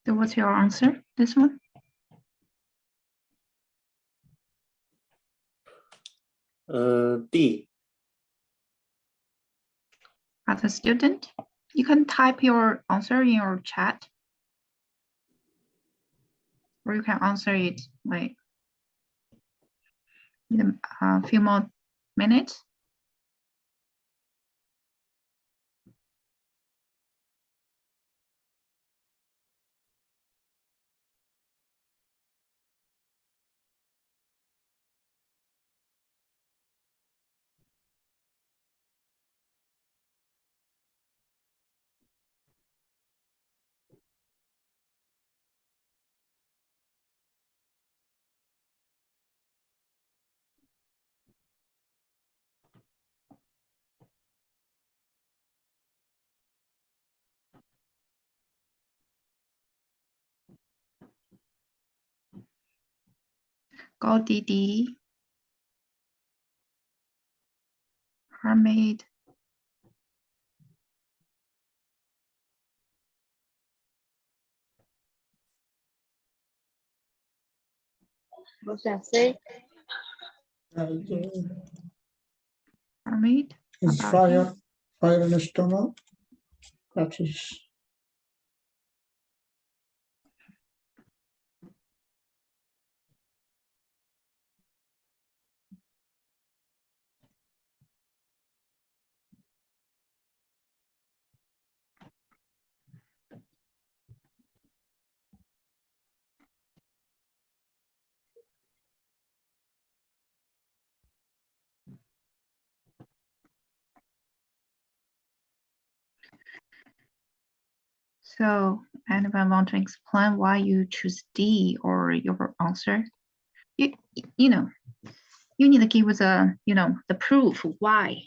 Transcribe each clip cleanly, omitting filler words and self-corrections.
So what's your answer? This one? D. Other student, you can type your answer in your chat, or you can answer it like in a few more minutes. Go DD, Hermit, What's that say? Hermit. Is about fire in the stomach? That is. So anyone want to explain why you choose D or your answer? You know, you need to give us the proof why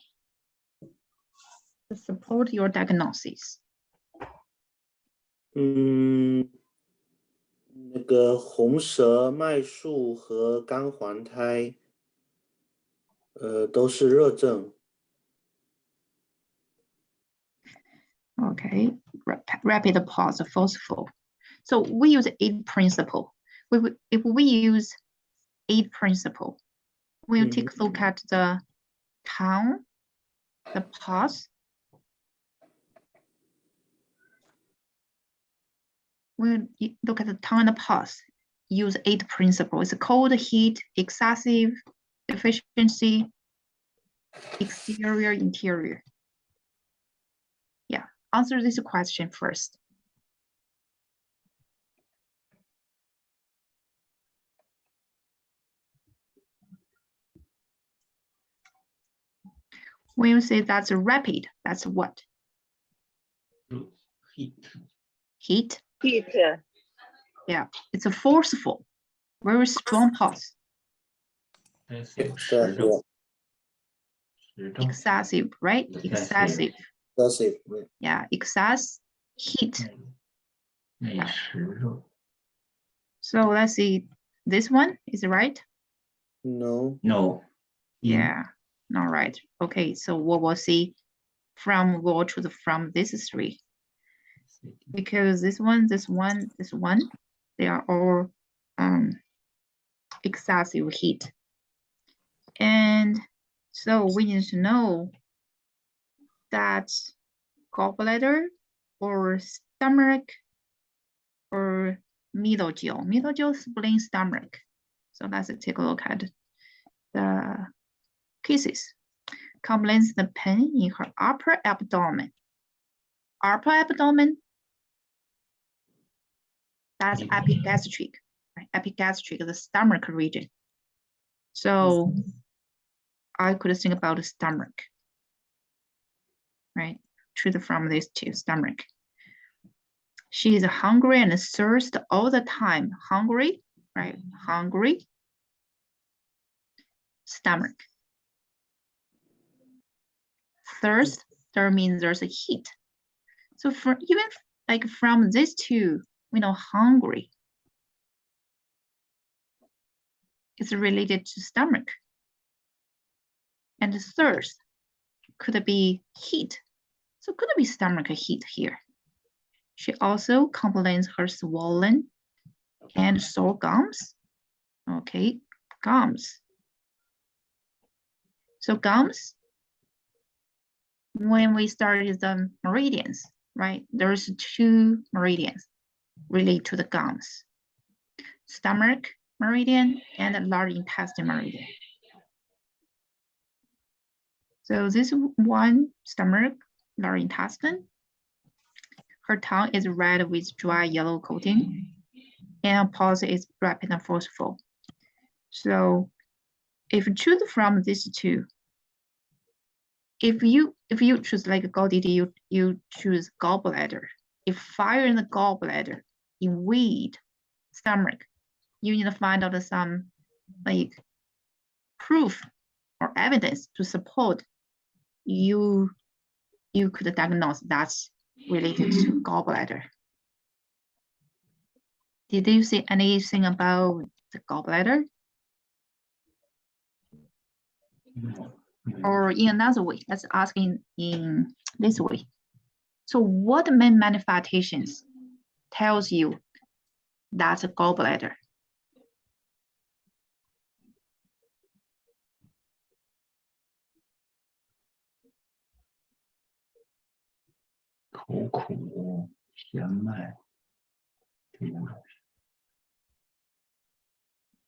to support your diagnosis. 那个红舌麦束和肝黄胎，都是热症。Okay, rapid pause, forceful. So we use 8 principle. If we use 8 principle, we'll take a look at the tone, the pause. We'll look at the tone and the pause. Use 8 principle. It's called heat, excessive, efficiency, exterior, interior. Yeah, answer this question first. When you say that's rapid, that's what? Heat. Heat? Heat. Yeah, it's a forceful, very strong pause. Excessive, right? Excessive. Excessive. Yeah, excess heat. Yeah. So let's see. This one is right? No. No. Yeah, not right. Okay, so what we'll see from we'll choose from these 3. Because this one, they are all excessive heat. And so we need to know that gallbladder or stomach or mesogial spleen stomach. So let's take a look at the cases. Complains the pain in her upper abdomen. Upper abdomen, that's epigastric, right? Epigastric, the stomach region. So I could think about the stomach, right? Choose from these 2, stomach. She is hungry and thirst all the time. Hungry, right? Hungry, stomach. Thirst, there means there's a heat. So for even like from these 2, we know hungry is related to stomach. And thirst could be heat. So could be stomach heat here. She also complains her swollen and sore gums. Okay, gums. So gums, when we started the meridians, right? There's 2 meridians relate to the gums. Stomach meridian and large intestine meridian. So this one, stomach, large intestine, her tongue is red with dry yellow coating, and pulse is rapid and forceful. So if you choose from these 2, if you choose like gallbladder, you choose gallbladder. If fire in the gallbladder invade stomach, you need to find out some like proof or evidence to support you could diagnose that's related to gallbladder. Did you see anything about the gallbladder? Or in another way, let's ask in this way. So what main manifestations tells you that's a gallbladder?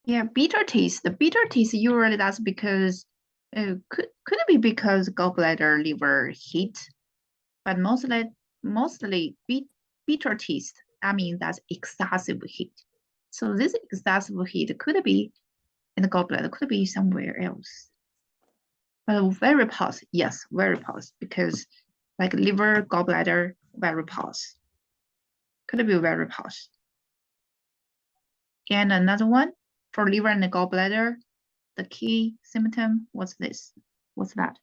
Yeah, bitter taste. The bitter taste usually that's because could it be because gallbladder liver heat, but mostly bitter taste. I mean that's excessive heat. So this excessive heat could be in the gallbladder, could be somewhere else. But varipose, yes, varipose, because like liver, gallbladder, varipose. Could be varipose. And another one for liver and the gallbladder, the key symptom, what's this? What's that?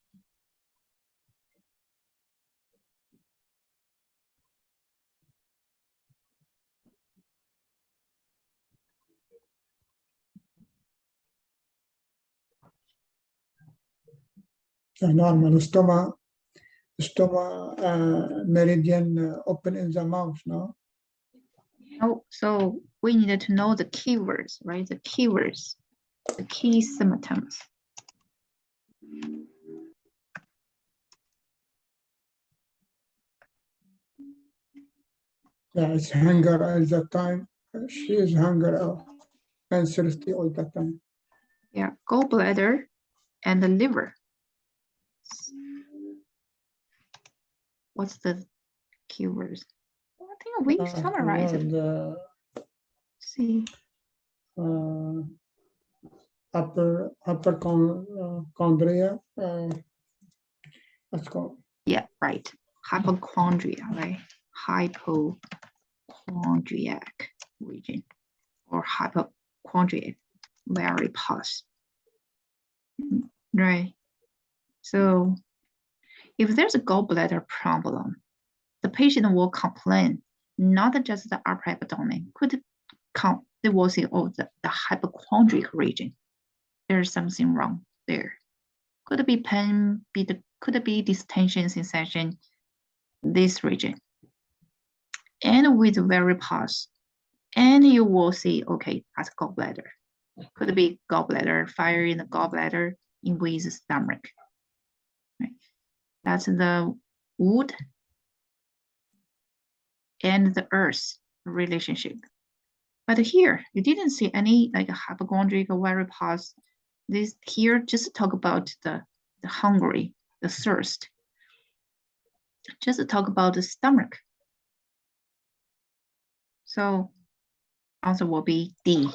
Normal stomach meridian open in the mouth, no? Oh, so we needed to know the keywords, right? The keywords, the key symptoms. Yeah, it's hunger at that time. She is hunger and thirsty all the time. Yeah, gallbladder and the liver. What's the keywords? I think we summarized it. See. Upper chondria. Let's go. Yeah, right. Hypochondria, right? Hypochondriac region or hypochondriac varipose. Right. So if there's a gallbladder problem, the patient will complain, not just the upper abdomen, they will say, oh, the hypochondriac region. There's something wrong there. Could it be pain, could it be distension sensation, this region. And with varipose, and you will see, okay, that's gallbladder. Could it be gallbladder, fire in the gallbladder, invades the stomach. Right? That's the wood and the earth relationship. But here, you didn't see any like a hypochondriac or varipose. This here just talk about the hungry, the thirst. Just talk about the stomach. So answer will be D.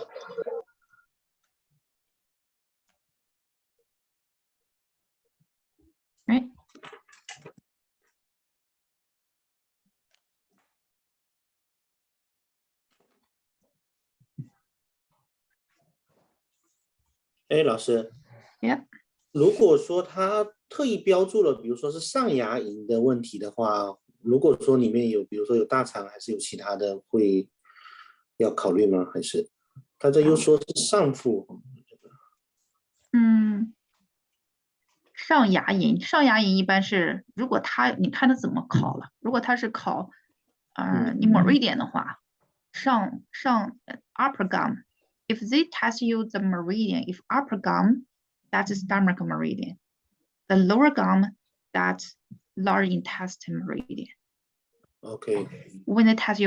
Right?哎，老师， Yep. 如果说他特意标注了，比如说是上牙龈的问题的话，如果说里面有，比如说有大肠，还是有其他的，会要考虑吗？还是他这又说是上腹？上牙龈一般是，如果你看他怎么考了，如果他是考你 meridian 的话，上 upper gum. If they test you the meridian, if upper gum, that's stomach meridian. The lower gum, that's large intestine meridian. OK， When they test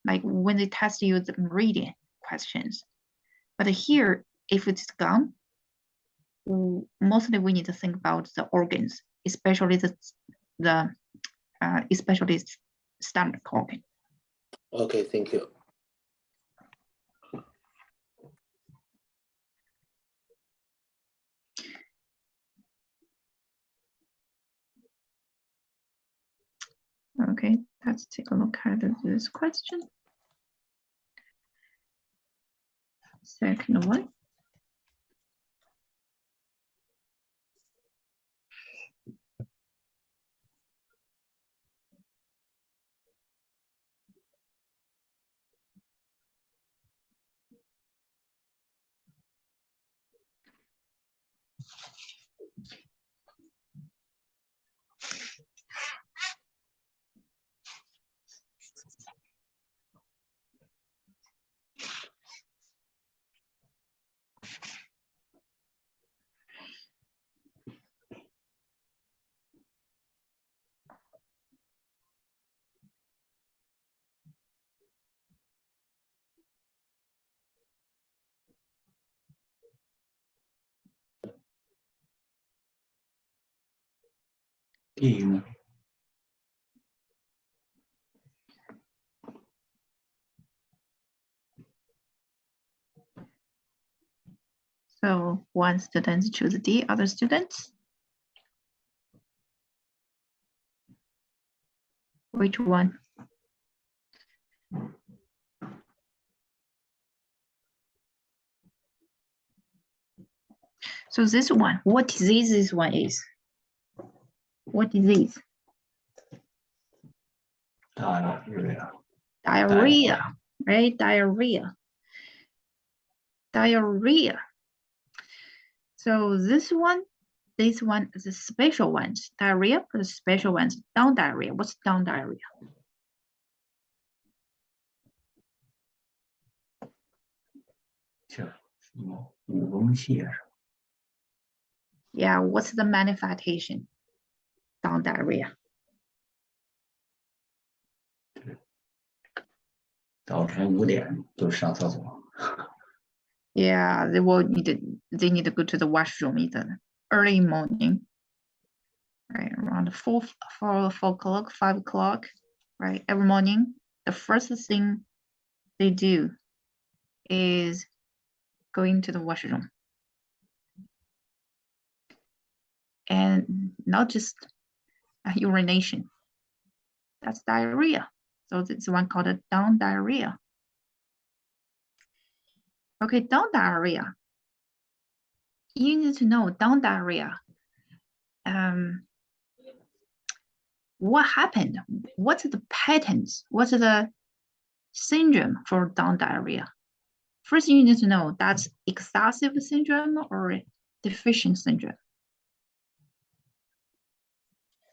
when they test you the meridian questions. But here, if it's gum, mostly we need to think about the organs, especially especially stomach organ. OK, thank you. Okay, let's take a look at this question. Second one. So one student choose D, other students? Which one? So this one, what disease this one is? What disease? Diarrhea, right? Diarrhea. So this one is the special ones. Diarrhea, the special ones. Down diarrhea. What's down diarrhea? Yeah, what's the manifestation? Down diarrhea. 早晨5点就上厕所。 Yeah, they need to go to the washroom either early morning, right? Around 4 o'clock, 5 o'clock, right? Every morning, the first thing they do is going to the washroom. And not just urination. That's diarrhea. So it's one called a down diarrhea. Okay, down diarrhea. You need to know down diarrhea. What happened? What's the patterns? What's the syndrome for down diarrhea? First, you need to know that's excessive syndrome or deficient syndrome.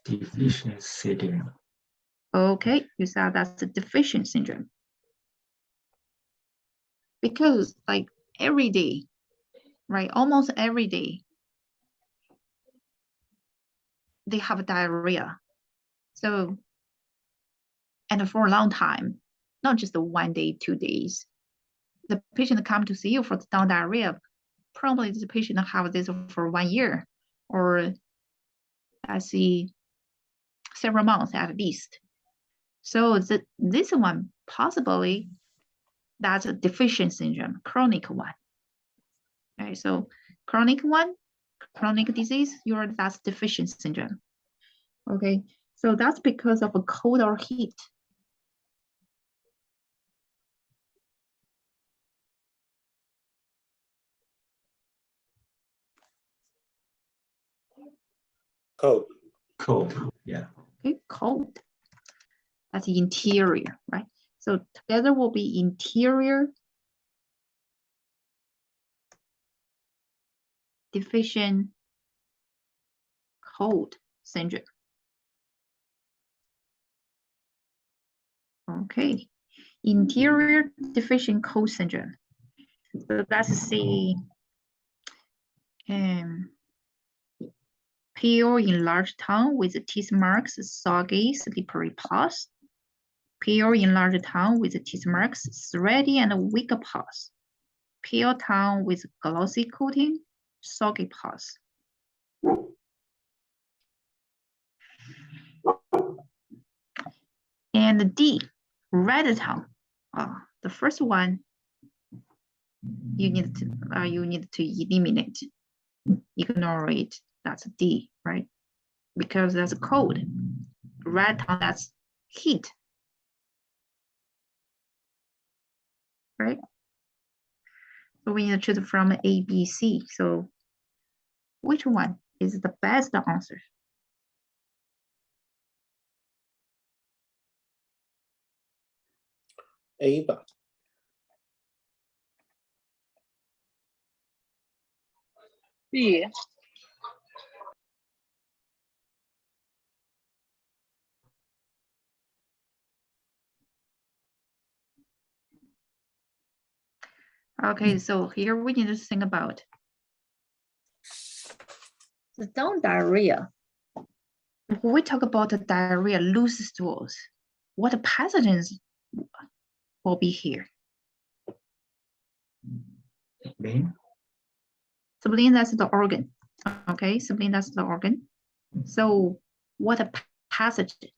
Deficient syndrome. Okay, you said that's the deficient syndrome. Because like every day, right? Almost every day, they have diarrhea. So, and for a long time, not just 1 day, 2 days. The patient come to see you for down diarrhea. Probably the patient have this for 1 year, or I see several months at least. So this one possibly that's a deficient syndrome, chronic one. Right, so chronic disease, that's deficient syndrome. Okay, so that's because of a cold or heat. Cold, yeah. Okay, cold. That's interior, right? So together will be interior deficient cold syndrome. Okay. Interior deficient coat syndrome. So let's see. Peel in large tongue with teeth marks, soggy, slippery pus. Peel in large tongue with teeth marks, thready and weak pus. Peel tongue with glossy coating, soggy pus. And D, red tongue. The first one you need to eliminate, ignore it. That's D, right? Because that's cold. Red tongue, that's heat, right? So we need to choose from A, B, C. So which one is the best answer? A 吧。 B. Okay, so here we need to think about the don't diarrhea. When we talk about the diarrhea, loose stools, what pathogens will be here? Spleen. Spleen, that's the organ. Okay, spleen, that's the organ. So what pathogen?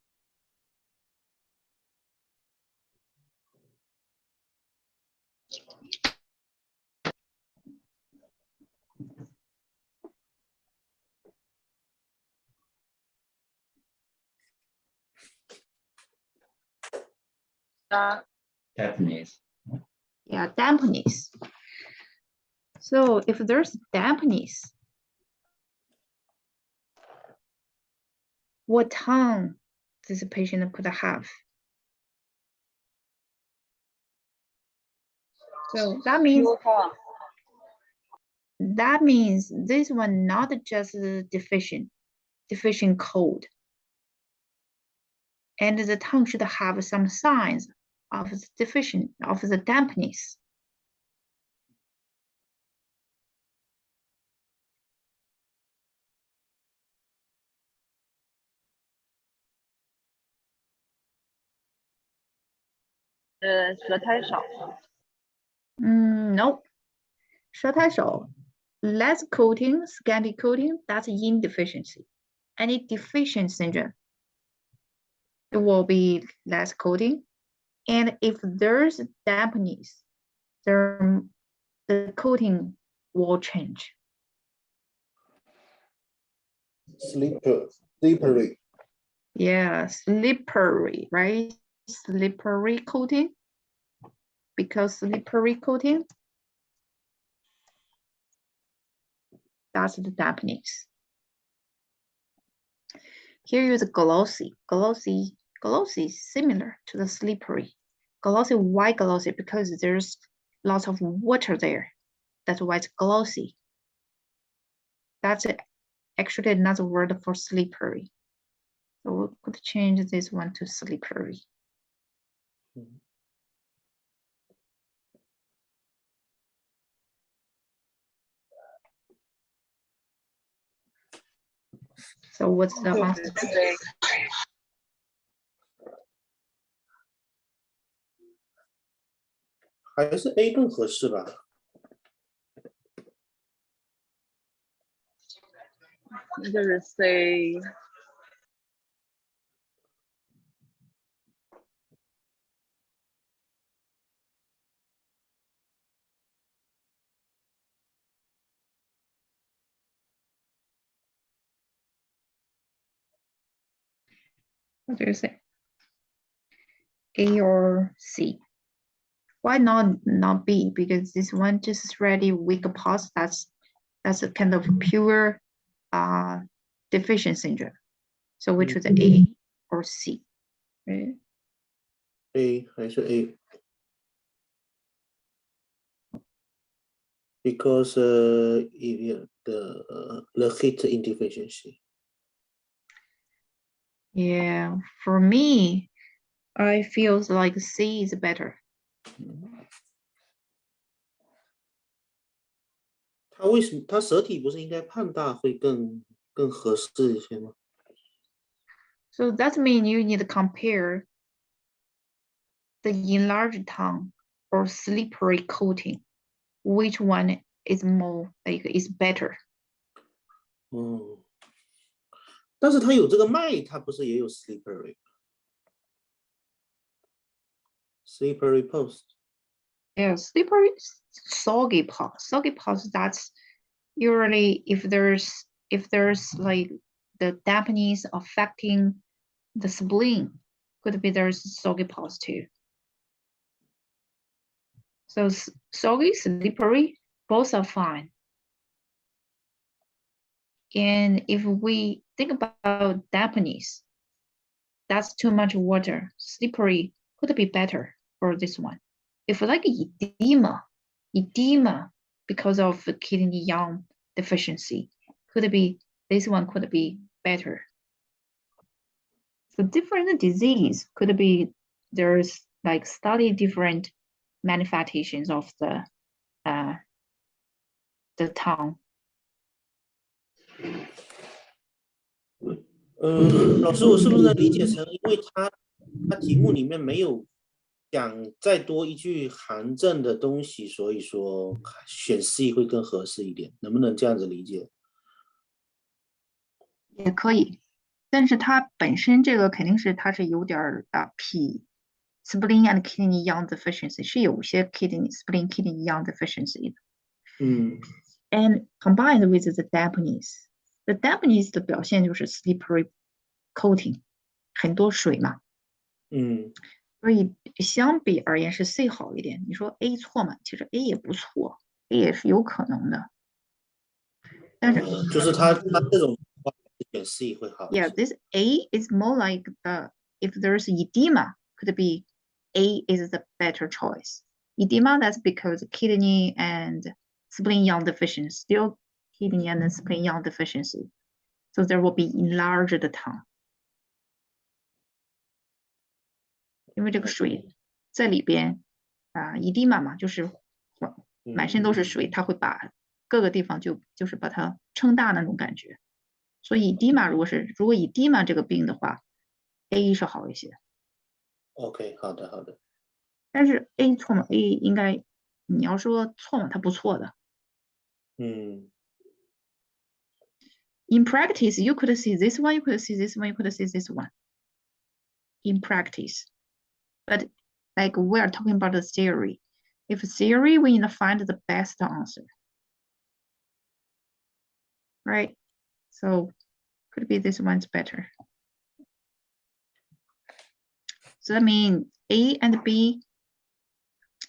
Dampness. Yeah, dampness. So if there's dampness, what tongue this patient could have? So that means this one not just deficient cold. And the tongue should have some signs of the dampness. Nope. 舌苔少 less coating, scanty coating, that's indeficiency. Any deficient syndrome, it will be less coating. And if there's dampness, the coating will change. Slippery. Yeah, slippery, right? Slippery coating. Because slippery coating, that's the dampness. Here is glossy. Glossy is similar to the slippery. Glossy, why glossy? Because there's lots of water there. That's why it's glossy. That's actually another word for slippery. So we could change this one to slippery. So what's the answer? 还是 A 更合适吧？那就是 C。What do you say? A or C? Why not B? Because this one just already weak pus. That's a kind of pure deficient syndrome. So which was A or C? Right? A 还是 A？ Because the heat indeficiency. Yeah, for me, I feels like C is better. 他为什么他舌体不是应该胖大会更合适一些吗？ So that means you need to compare the enlarged tongue or slippery coating. Which one is more like is better? 嗯，但是他有这个脉，他不是也有 slippery post？ Yeah, slippery, soggy pulse. Soggy pulse. That's usually if there's like the dampness affecting the spleen, could be there's soggy pulse too. So soggy, slippery, both are fine. And if we think about dampness, that's too much water. Slippery could be better for this one. If like edema because of kidney yang deficiency, could be this one could be better. So different disease could be there's like study different manifestations of the tongue. 老师，我是不是能理解成，因为他题目里面没有讲再多一句含正的东西，所以说选 C 会更合适一点，能不能这样子理解？也可以，但是它本身这个肯定是它是有点P spleen and kidney yang deficiency 是有些 spleen kidney yang deficiency 的。And combined with the dampness，the dampness 的表现就是 slippery coating， 很多水嘛。所以相比而言是 C 好一点。你说 A 错吗？其实 A 也不错 ，A 也是有可能的。但是就是他这种选 C 会好。Yeah, this A is more like if there's edema, could be A is the better choice. Edema, that's because kidney and spleen yang deficiency, still kidney and spleen yang deficiency. So there will be enlarged tongue. 因为这个水在里边edema 嘛，就是满身都是水，它会把各个地方就是把它撑大那种感觉。所以 edema 如果edema 这个病的话 ，A 是好一些。OK， 好的。但是 A 错吗 ？A 应该你要说错嘛，它不错的。In practice, you could see this one, you could see this one, you could see this one. In practice, but like we are talking about the theory. If theory, we need to find the best answer, right? So could be this one's better. So that means A and B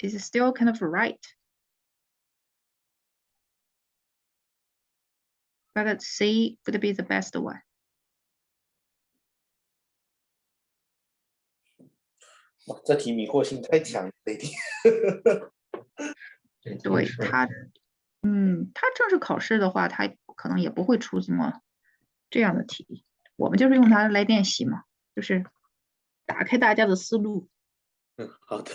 is still kind of right. But C would be the best one. 哇，这题迷惑性太强了，这一题。对他，他正式考试的话，他可能也不会出这样的题。我们就是用它来练习嘛，就是打开大家的思路。好的。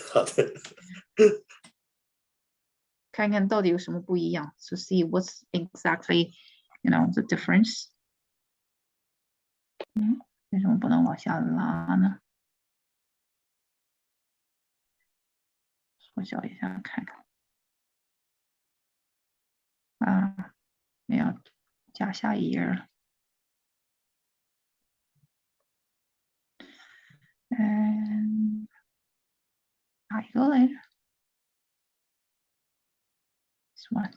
看看到底有什么不一样 ，to see what's exactly, the difference. 为什么不能往下拉呢？缩小一下看看。没有，加下一页了。哪一个来着？ This one.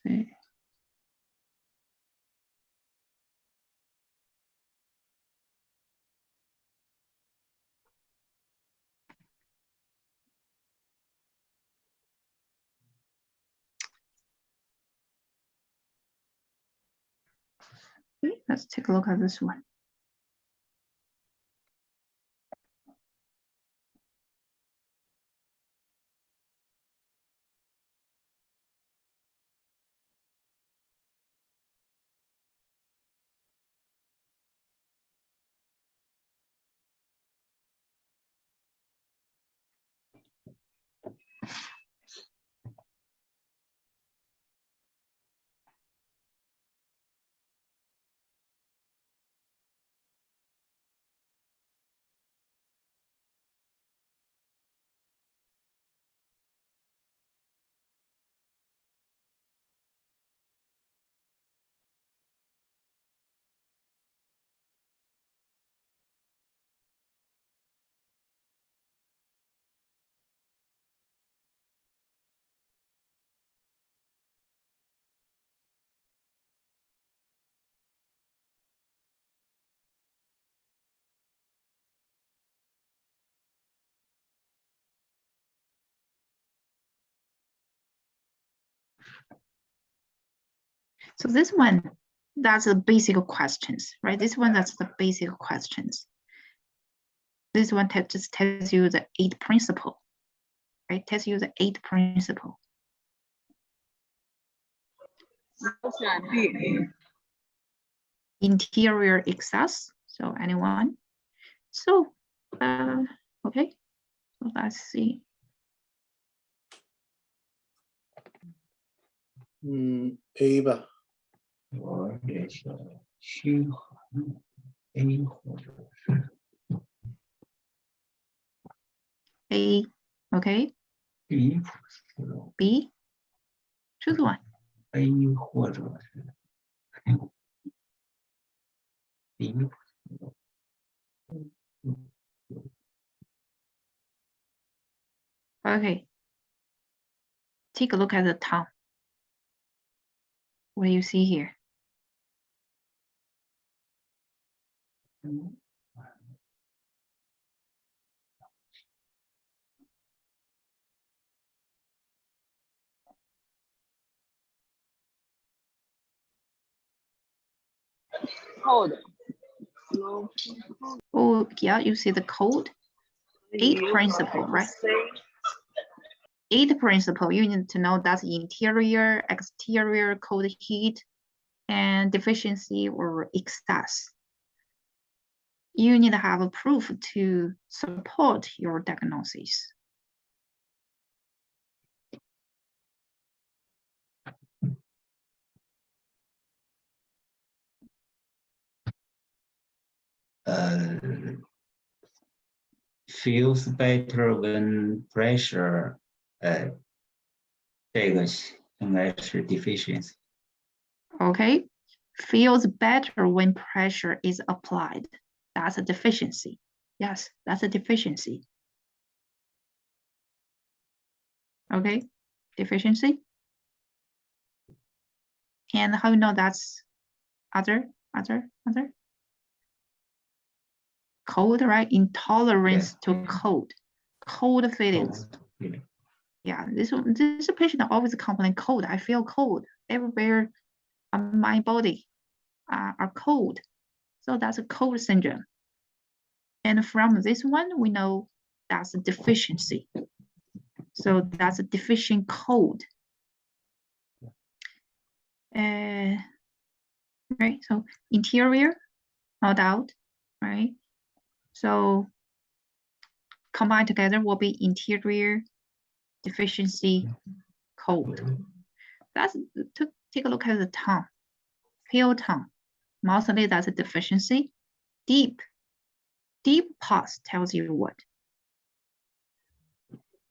See. Let's take a look at this one. So this one, that's the basic questions, right? This one, that's the basic questions. This one just tells you the 8 principle, right? Tells you the 8 principle. 我选 B。 Interior excess. So anyone? So, okay. So let's see. A 吧。我也是虚寒 A 或者是 A, okay. B 普斯 B, choose one. A 或者是 B 普斯 Okay. Take a look at the tongue. What do you see here? Cold. Oh, yeah, you see the code. 8 principle, right? 8 principle, you need to know that's interior, exterior, cold, heat, and deficiency or excess. You need to have a proof to support your diagnosis. Feels better when pressure 这个应该是 deficiency. Okay, feels better when pressure is applied. That's a deficiency. Yes, that's a deficiency. Okay, deficiency. And how you know that's other? Cold, right? Intolerance to cold. Cold feelings. Yeah, this patient always complain cold. I feel cold everywhere on my body are cold. So that's a cold syndrome. And from this one, we know that's a deficiency. So that's a deficient cold. Right, so interior, no doubt, right? So combined together will be interior, deficiency, cold. That's to take a look at the tongue, pale tongue. Mostly that's a deficiency. Deep pause tells you what?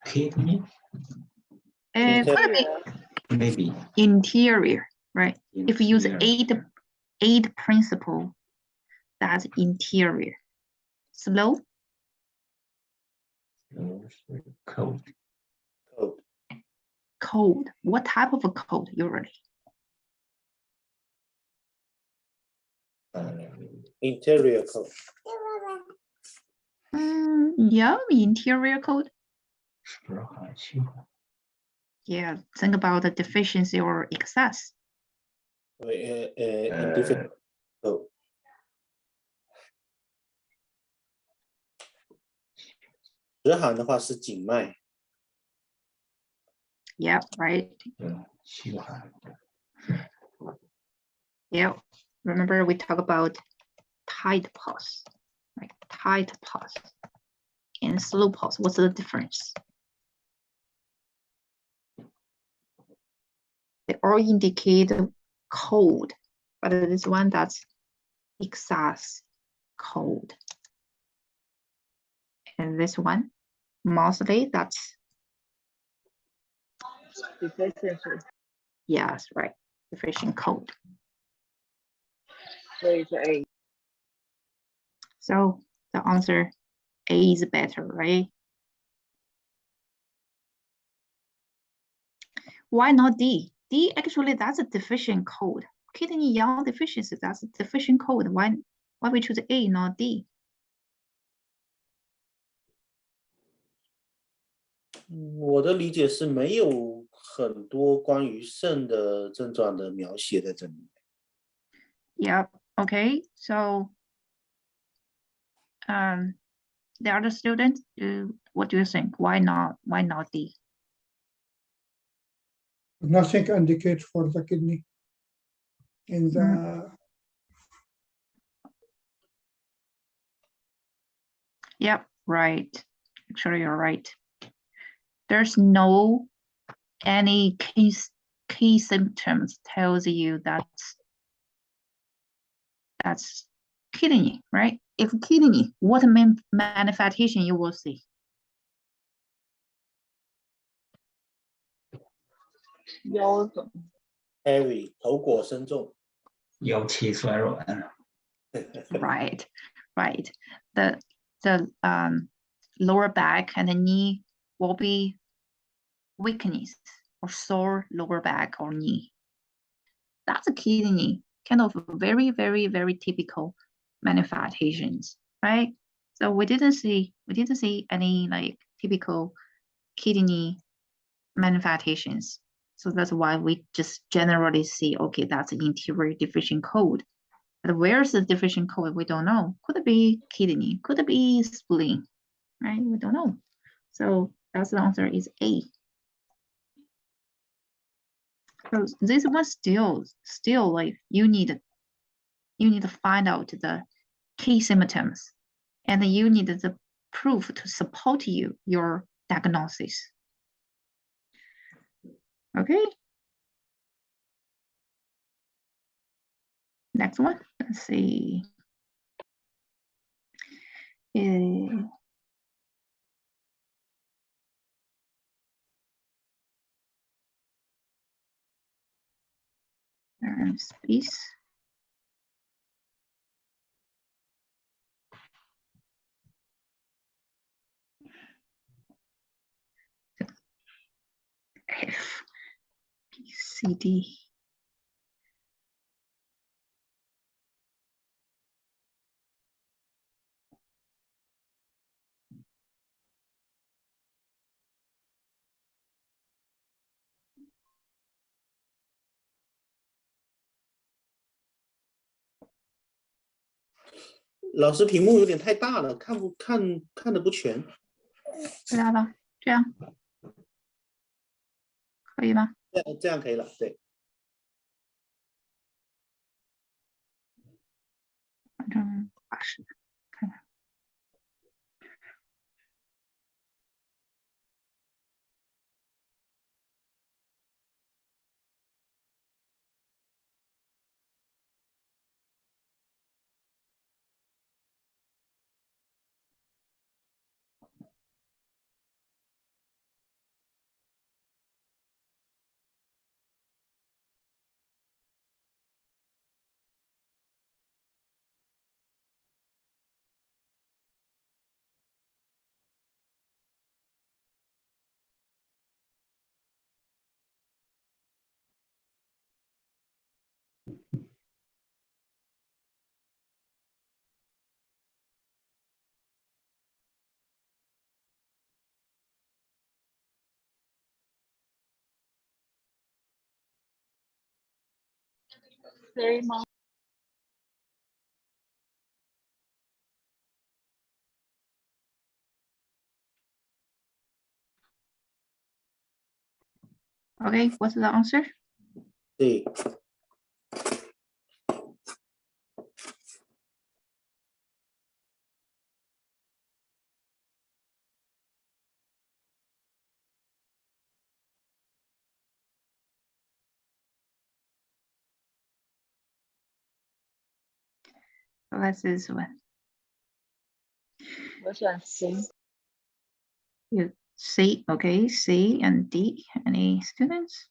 Kidney? Could be Maybe. interior, right? If you use Interior. 8 principle, that's interior. Slow? Cold. Cold. What type of a cold usually? Interior cold. Yeah, interior cold. 湿寒虚寒 Yeah, think about the deficiency or excess. Indifferent cold. 湿寒的话是颈脉。 Yeah, right. 虚寒 Yeah. Remember we talk about tight pause, right? Tight pause and slow pause. What's the difference? They all indicate cold, but this one that's excess cold. And this one, mostly that's deficiency. yes, right, deficient cold. 所以是 A。 So the answer A is better, right? Why not D? D actually that's a deficient code. Kidney ion deficiency, that's a deficient code. Why we choose A, not D? 我的理解是没有很多关于肾的症状的描写在这里。Yeah, okay. So the other student, what do you think? Why not D? Nothing indicates for the kidney in the Yep, right. Actually, you're right. There's no any key symptoms tells you that's kidney, right? If kidney, what manifestation you will see? 腰肿。 Heavy 头裹深重。腰膝酸软。 Right. The lower back and the knee will be weakness or sore lower back or knee. That's a kidney, kind of very, very, very typical manifestations, right? So we didn't see any like typical kidney manifestations. So that's why we just generally see, okay, that's an interior deficient cold. But where's the deficient cold? We don't know. Could it be kidney? Could it be spleen? Right? We don't know. So that's the answer is A. So this one still like you need to find out the key symptoms, and you need the proof to support your diagnosis. Okay. Next one. Let's see. Space. F, B, C, D.老师，题目有点太大了，看得不全。知道了，这样可以吗？这样可以了，对。反正80，看看。C 吗？ Okay, what's the answer? 对。So that's this one. 我选 C。 You C, okay, C and D. Any students?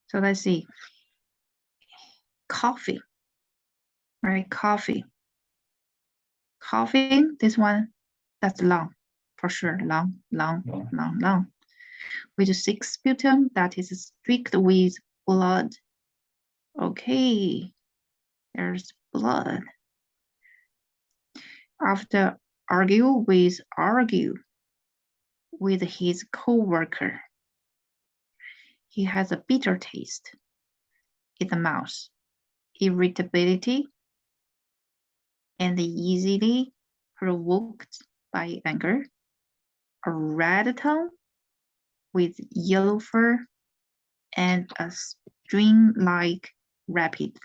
So let's see. Coffee, right? Coffee. Coffee, this one, that's lung, for sure. Lung. With 6 sputum, that is streaked with blood. Okay, there's blood. After argue with his co-worker, he has a bitter taste in the mouth, irritability, and easily provoked by anger, a red tongue with yellow fur, and a string-like rapid.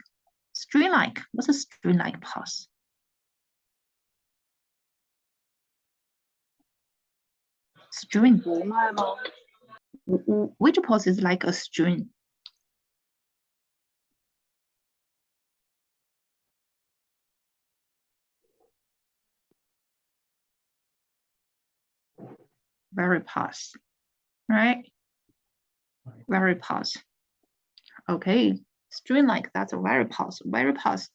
String-like, what's a string-like pulse? String. 读脉吗？ Which pulse is like a string? Very pulse, right? Very pulse. Okay, string-like, that's a very pulse, very pulse.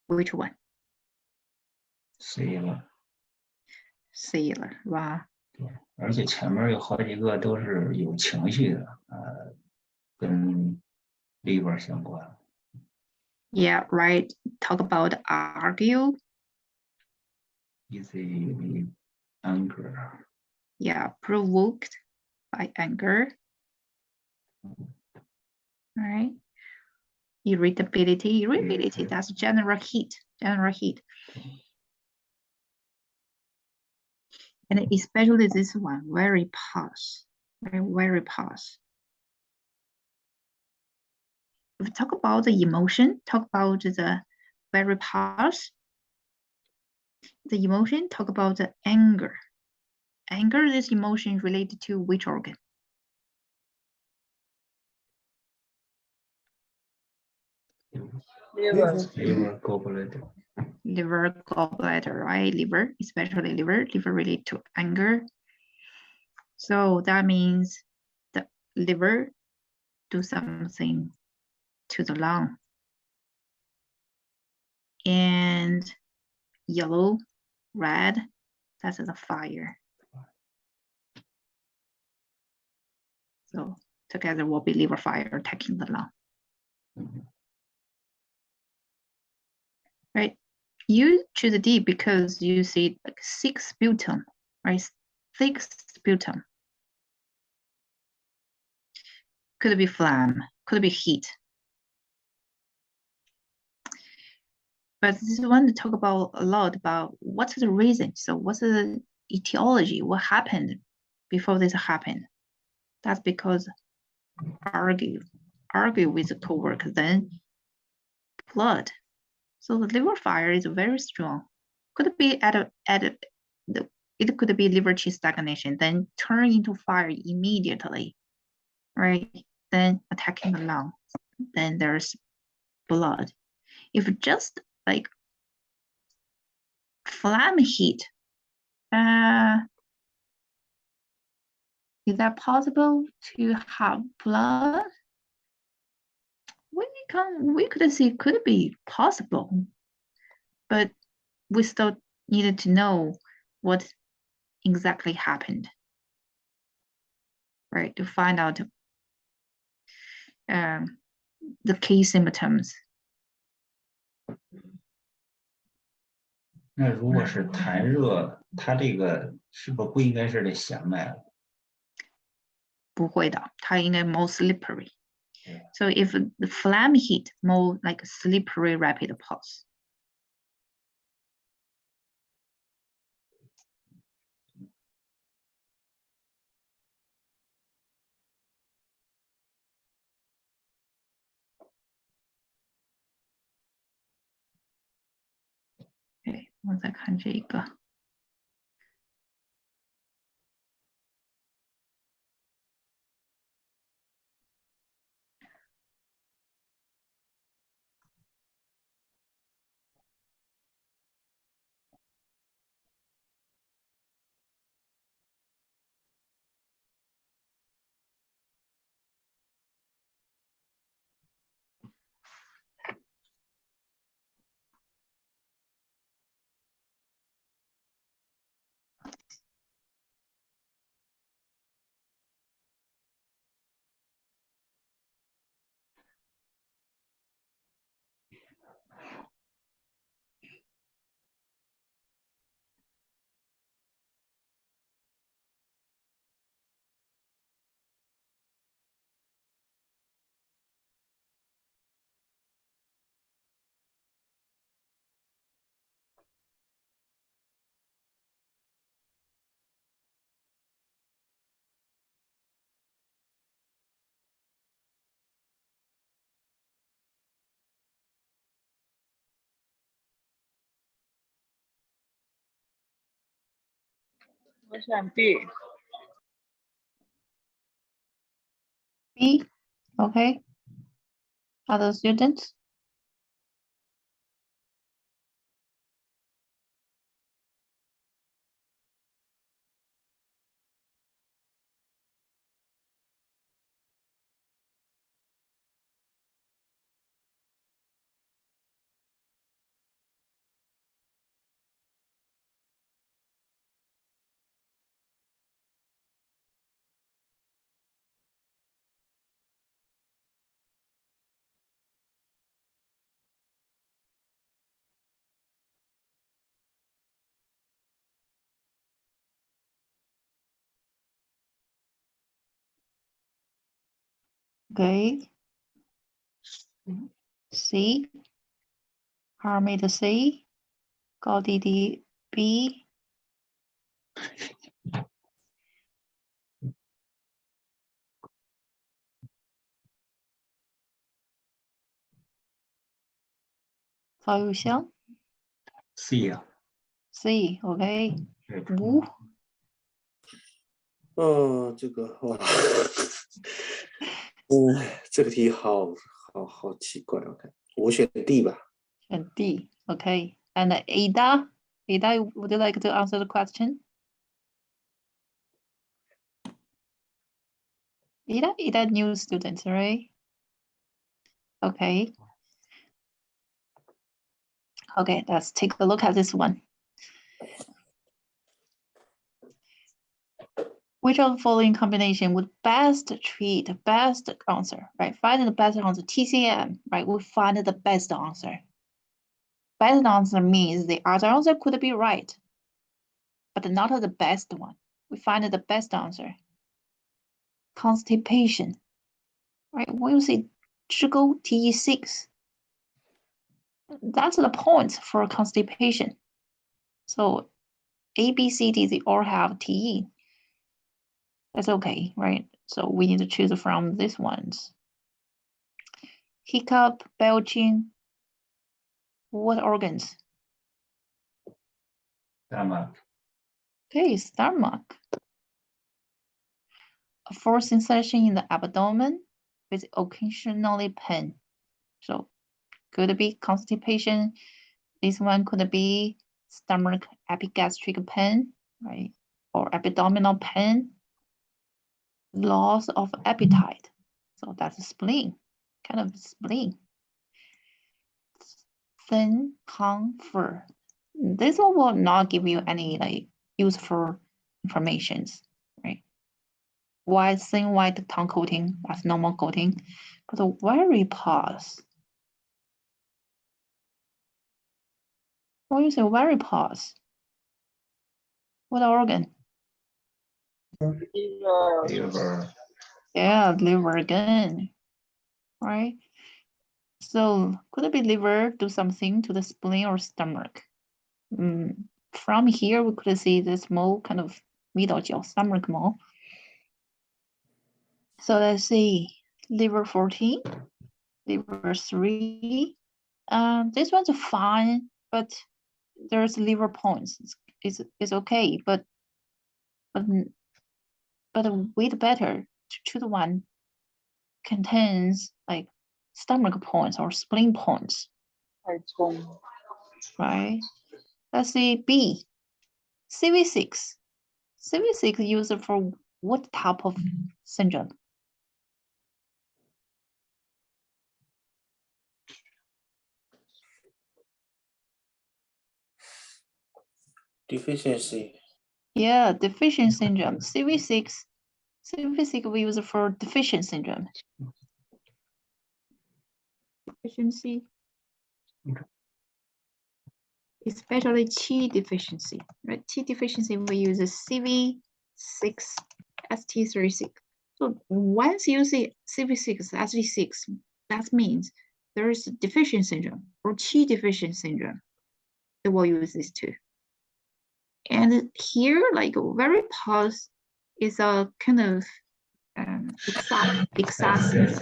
Which one? C 了， C 了，是吧？而且前面有好几个都是有情绪的，跟 liver 相关。 Yeah, right. Talk about argue. easily anger. Yeah, provoked by anger. All right. Irritability, that's general heat. And especially this one, very pulse, very pulse. If we talk about the emotion, talk about the very pulse. The emotion, talk about the anger. Anger, this emotion is related to which organ? liver。 liver gallbladder. Liver, gallbladder, right? Liver, especially liver related to anger. So that means the liver do something to the lung. And yellow, red, that's the fire. So together will be liver fire attacking the lung. Right? You choose D because you see like 6 sputum, right? 6 sputum. Could be phlegm, could be heat. But this one to talk about a lot about what's the reason. So what's the etiology? What happened before this happened? That's because argue with the coworker, then blood. So the liver fire is very strong. Could be it could be liver qi stagnation, then turn into fire immediately, right? Then attacking the lung. Then there's blood. If just like phlegm heat, is that possible to have blood? We could see could be possible, but we still needed to know what exactly happened, right? To find out the key symptoms. 那如果是痰热，它这个是不是不应该是这弦脉了？不会的，它应该 more slippery. So if the phlegm heat, more like slippery rapid pulse. Okay, 我再看这个。我选 B。 B. Okay. Other students? Okay. C. Harmony C. 高弟弟 B.曹有香 C 呀、 C. OK. 对五这个哇，这个题好奇怪。OK，我选 D 吧。选 D. Okay. And Ada? Ada, would you like to answer the question? Ada new student, right? Okay. Okay, let's take a look at this one. Which of the following combination would best treat the best answer, right? Find the best answer, TCM, right? We find the best answer. Best answer means the other answer could be right, but not the best one. We find the best answer. Constipation, right? When you say 吃沟 TE6, that's the point for constipation. So A, B, C, D, they all have TE. That's okay, right? So we need to choose from these ones. Hiccup, belching, what organs? stomach. Okay, stomach. A forced sensation in the abdomen with occasionally pain. So could be constipation. This one could be stomach epigastric pain, right? Or abdominal pain. Loss of appetite. So that's spleen, kind of spleen. Thin tongue fur. This one will not give you any like useful informations, right? White, thin white tongue coating, that's normal coating. But the varipause. When you say varipause, what organ? Liver. Yeah, liver again, right? So could it be liver do something to the spleen or stomach? From here, we could see the small kind of middle jaw stomach mole. So let's see, liver 14, liver 3. This one's fine, but there's liver points. It's okay, but we'd better to choose one contains like stomach points or spleen points, 太冲， right? Let's see B, CV6. CV6 used for what type of syndrome? Deficiency. Yeah, deficient syndrome. CV6 we use for deficient syndrome. Deficiency. Especially Qi deficiency, right? Qi deficiency, we use a CV6, ST36. So once you see CV6, ST6, that means there is a deficient syndrome or Qi deficient syndrome. They will use these two. And here, like varipause is a kind of excessive.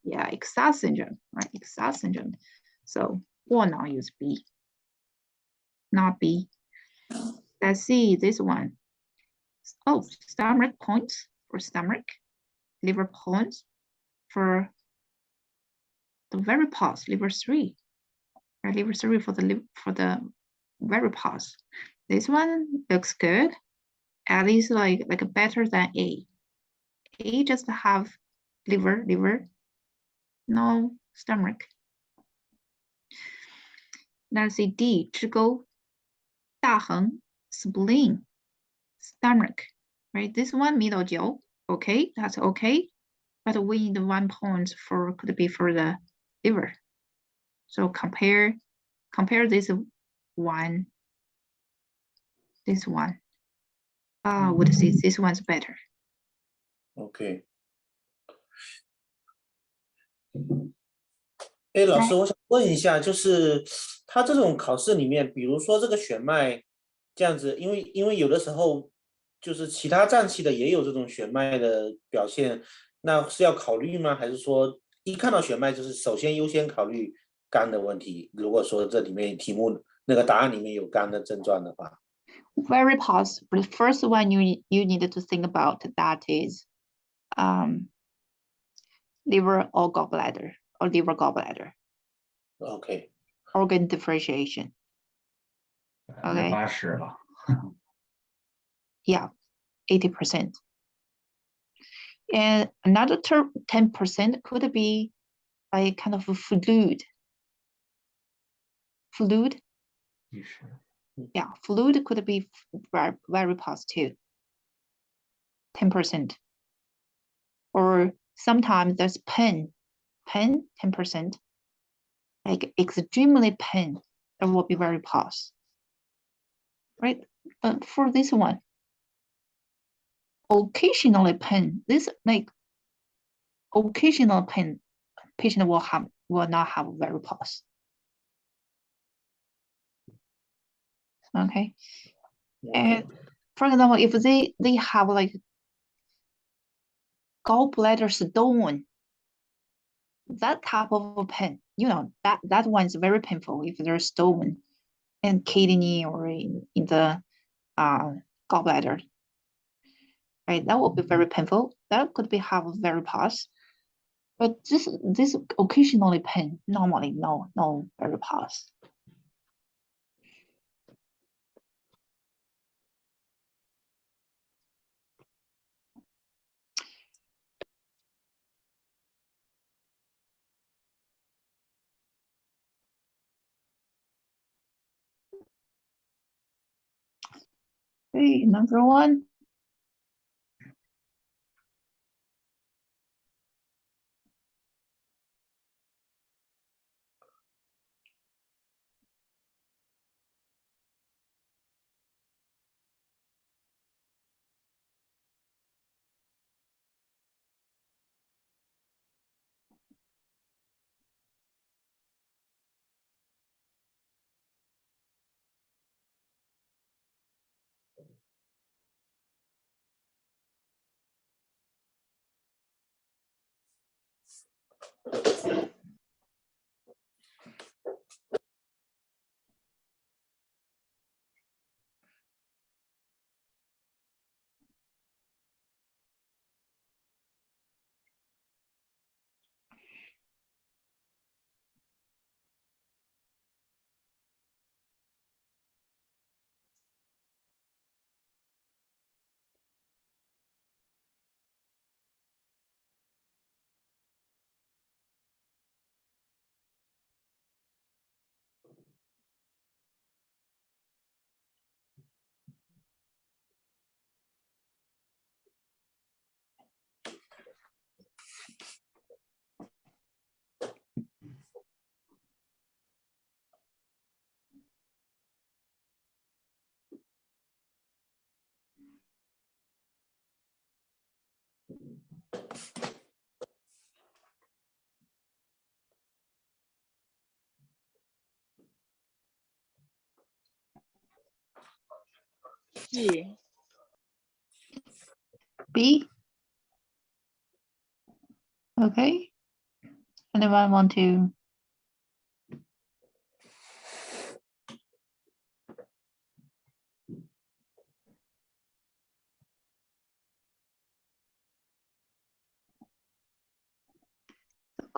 Yeah, excess syndrome, right? Excess syndrome. So we'll not use B. Not B. Let's see this one. Oh, stomach points for stomach, liver points for the varipause, liver 3. Right, liver 3 for the varipause. This one looks good. At least like better than A. A just have liver, no stomach. Let's see D, 支沟, 大横, spleen, stomach. Right, this one middle 9. Okay, that's okay. But we need 1 point for could be for the liver. So compare this one. This one. Would say this one's better. OK。哎，老师，我想问一下，就是他这种考试里面，比如说这个选脉这样子，因为有的时候就是其他脏器的也有这种选脉的表现，那是要考虑吗？还是说一看到选脉就是首先优先考虑肝的问题？如果说这里面题目那个答案里面有肝的症状的话。Varipause, the first one you need to think about that is liver or gallbladder or liver gallbladder. OK. Organ differentiation. Okay. 80%了。Yeah, 80%. And another 10% could be a kind of fluid. Fluid. Yeah, fluid could be very positive. 10%. Or sometimes there's pain. Pain, 10%. Like extremely pain, that will be very positive. Right? But for this one, occasionally pain, this like occasional pain, patient will not have very pause. Okay. And for example, if they have like gallbladder stone, that type of pain, that one's very painful if there's stone in kidney or in the gallbladder. Right, that will be very painful. That could be have very pause. But this occasionally pain, normally no very pause. Okay, number 1. G. B. Okay. Anyone want to?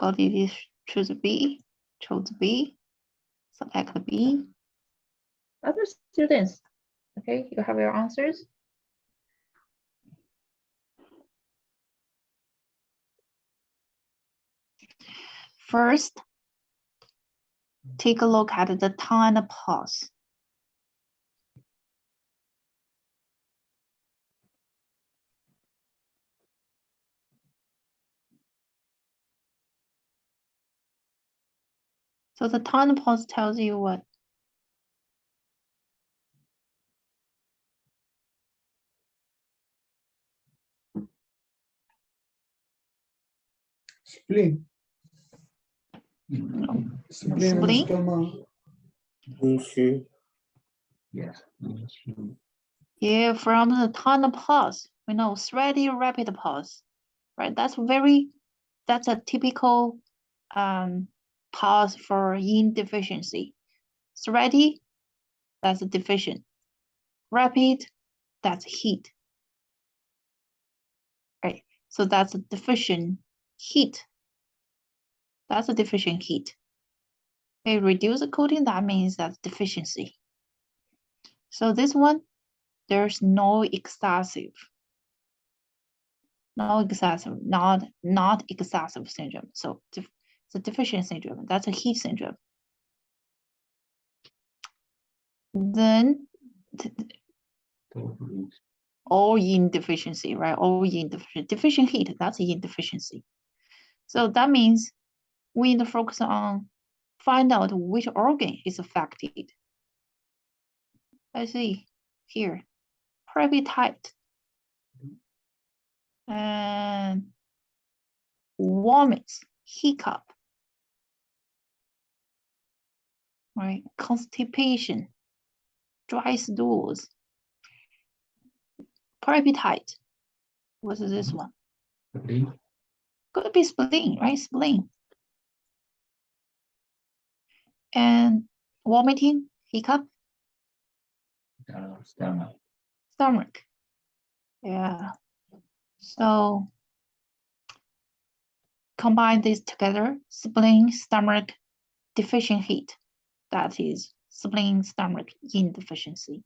Difficulty, choose B, chose B, select B. Other students, okay, you have your answers. First, take a look at the time and pause. So the time and pause tells you what? Spleen. Mm, Spleen and Spleen? stomach. 阴虚 yes. Yeah, from the time and pause, we know steady rapid pause, right? That's a typical pause for yin deficiency. Steady, that's a deficient. Rapid, that's heat. Right, so that's a deficient heat. That's a deficient heat. Okay, reduce the coating, that means that's deficiency. So this one, there's no excessive. No excessive, not excessive syndrome. So it's a deficient syndrome. That's a heat syndrome. Then all yin deficiency, right? All yin deficient, deficient heat, that's a yin deficiency. So that means we need to focus on find out which organ is affected. Let's see here, private height and vomits, hiccup, right? Constipation, dry stools, private height. What is this one? Spleen. Could be spleen, right? Spleen. And vomiting, hiccup, Stomach. stomach. Yeah. So combine these together, spleen, stomach, deficient heat. That is spleen, stomach, yin deficiency.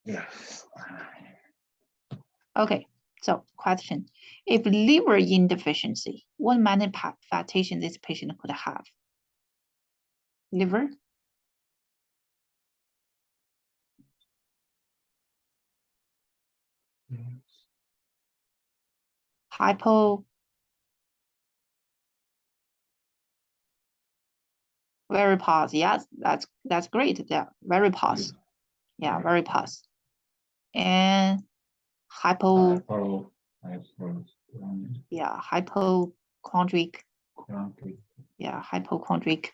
Yes. Okay, so question. If liver yin deficiency, what manifestation this patient could have? Liver? Hypo, very pause. Yes, that's great. Yeah, very pause. Yeah, very pause. And hypo, yeah, hypochondric. Yeah, hypochondric.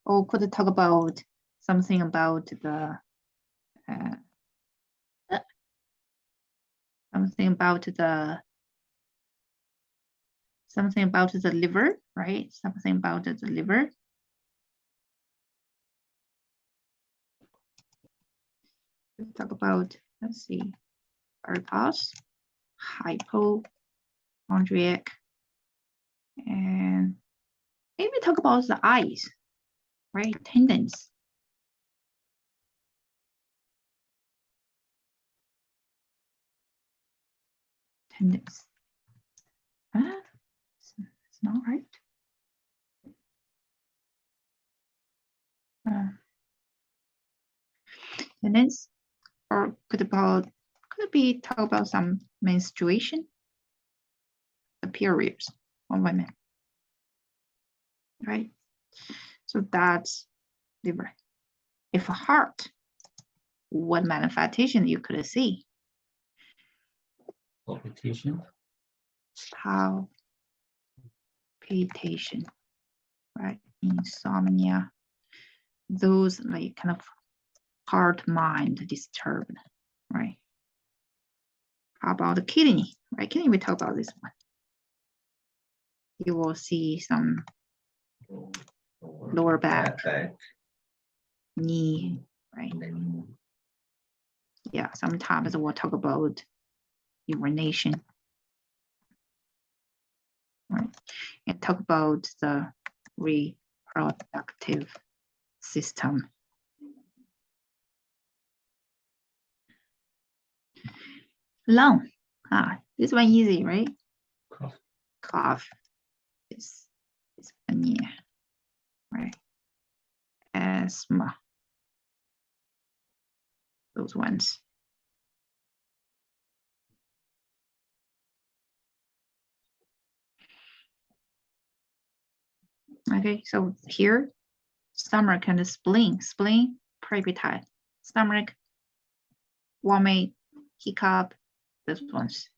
Or could talk about something about the something about the liver, right? Something about the liver. Talk about, let's see, pause, hypochondriac, and maybe talk about the eyes, right? Tendons. Tendons. It's not right. Tendons, or could be talk about some menstruation, the periods on women, right? So that's liver. If heart, what manifestation you could see? Palpitation. Palpitation, right? Insomnia, those like kind of heart mind disturbed, right? How about the kidney, right? Kidney, we talk about this one. You will see some lower back, knee, right? Yeah, sometimes we'll talk about urination. Right. And talk about the reproductive system. Lung. This one easy, right? Cough. Cough. It's pneumonia, right? Asthma. Those ones. Okay, so here, stomach and spleen. Spleen, private. Stomach, vomit, hiccup, those ones.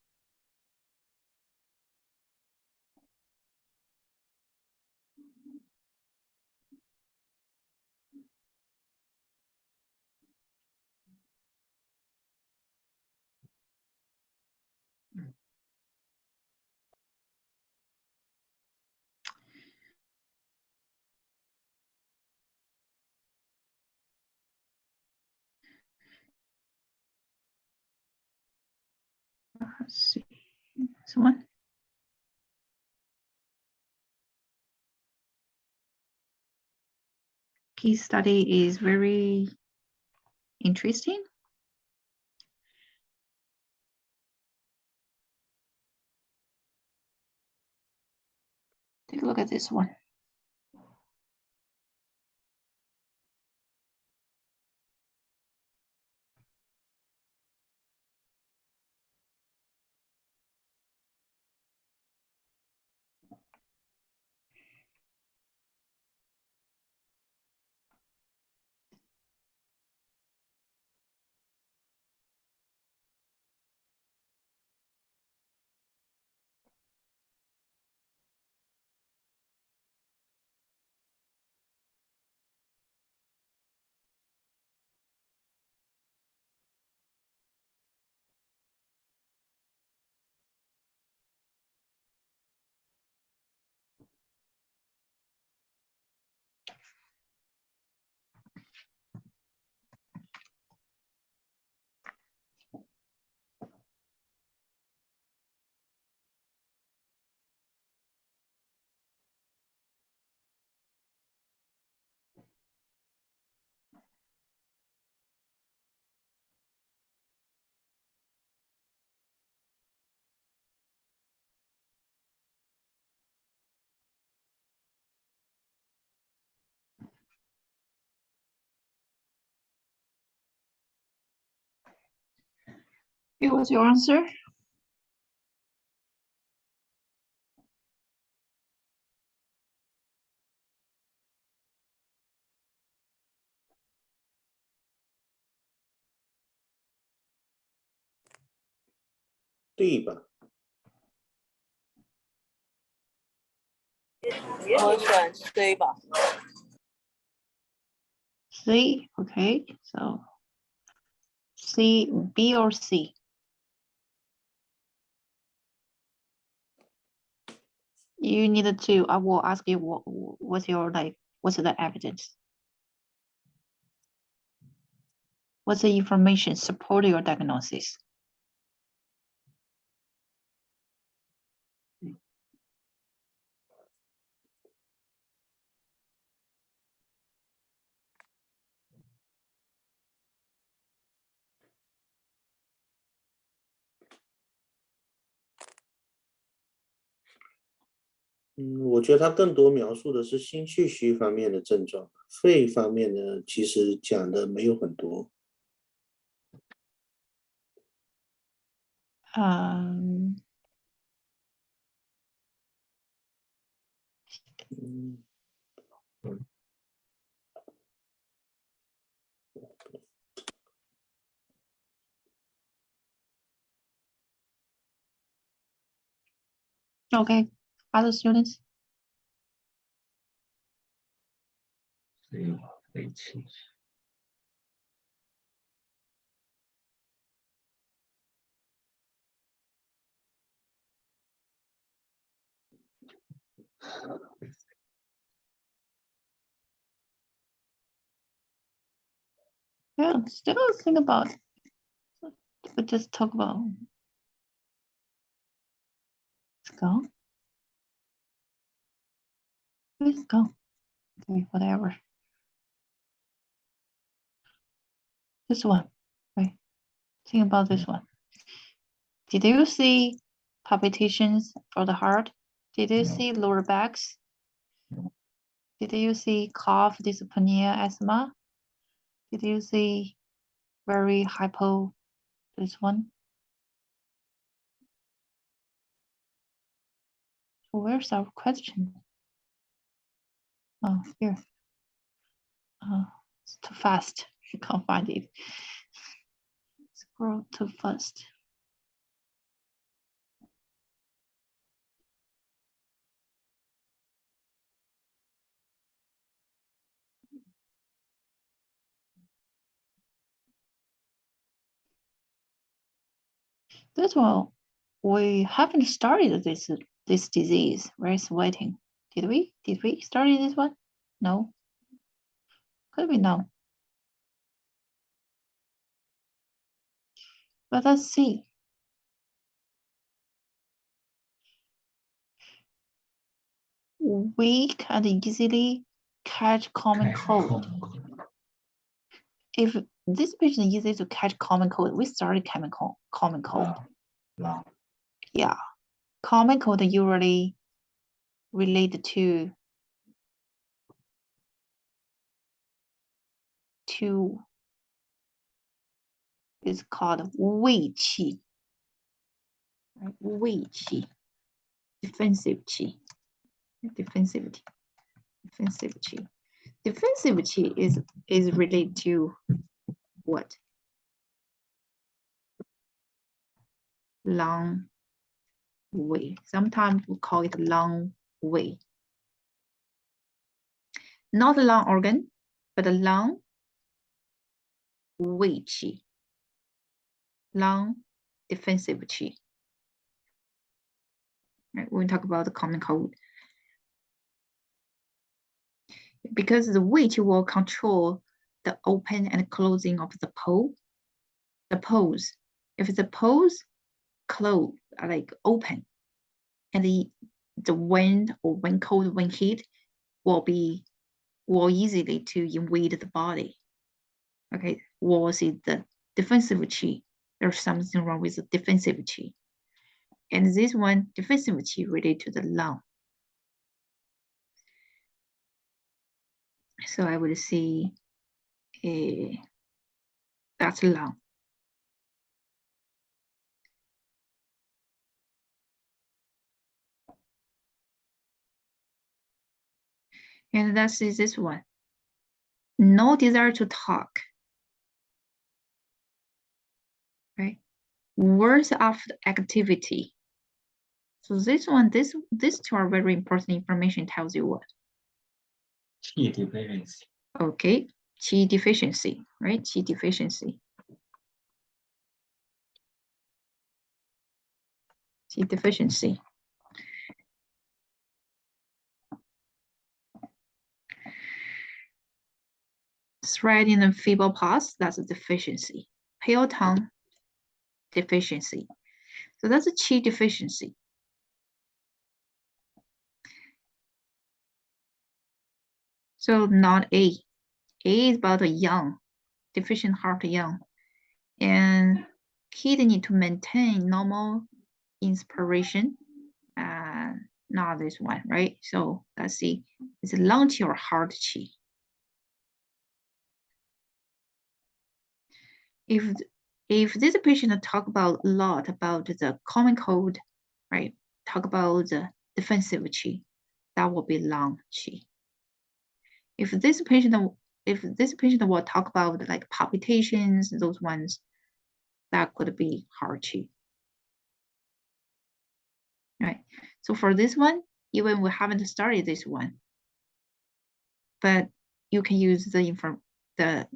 Let's see, this one. Case study is very interesting. Take a look at this one. Here was your answer. D 吧。我选 C 吧。C, okay, so C, B or C? You need to, I will ask you what's your what's the evidence? What's the information supporting your diagnosis?嗯，我觉得它更多描述的是心气虚方面的症状，肺方面呢，其实讲的没有很多。嗯，Okay, other students? C 吧，肺气。Yeah, still think about So just talk about. Let's go. Let's go. Okay, whatever. This one, right? Think about this one. Did you see palpitations for the heart? Did you No. see lower backs? No. Did you see cough, dyspnea, asthma? Did you see very hypo, this one? So where's our question? Oh, here. It's too fast. You can't find it. Scroll too fast. This one, we haven't started this disease, right? Sweating. Did we? Did we start this one? No. Could be no. But let's see. We can easily catch common cold. If this patient is easy to catch common cold, we started common cold. Lung. Yeah. Common cold usually related to is called 胃气. Right? 胃气. Defensive qi. Defensivity. Defensive qi. Defensive qi is related to what? Lung wei. Sometimes we call it lung wei. Not the lung organ, but the lung wei qi. Lung defensive qi. Right? When we talk about the common cold. Because the wei qi will control the open and closing of the pole. The poles. If the poles close, like open, and the wind or wind cold, wind heat will easily to invade the body. Okay, will see the defensive qi. There's something wrong with the defensive qi. And this one, defensive qi related to the lung. So I would say that's lung. And that's this one. No desire to talk. Right? Words after activity. So this one, these two are very important information. Tells you what? Qi deficiency. Okay, qi deficiency, right? Qi deficiency. Qi deficiency. Thread in the feeble pulse, that's a deficiency. Pale tongue, deficiency. So that's a qi deficiency. So not A. A is about a young, deficient heart young. And kid need to maintain normal inspiration. Not this one, right? So let's see, it's lung qi or heart qi. If this patient talk about a lot about the common cold, right? Talk about the defensive qi, that will be lung qi. If this patient will talk about like palpitations, those ones, that could be heart qi. Right. So for this one, even we haven't started this one, but you can use the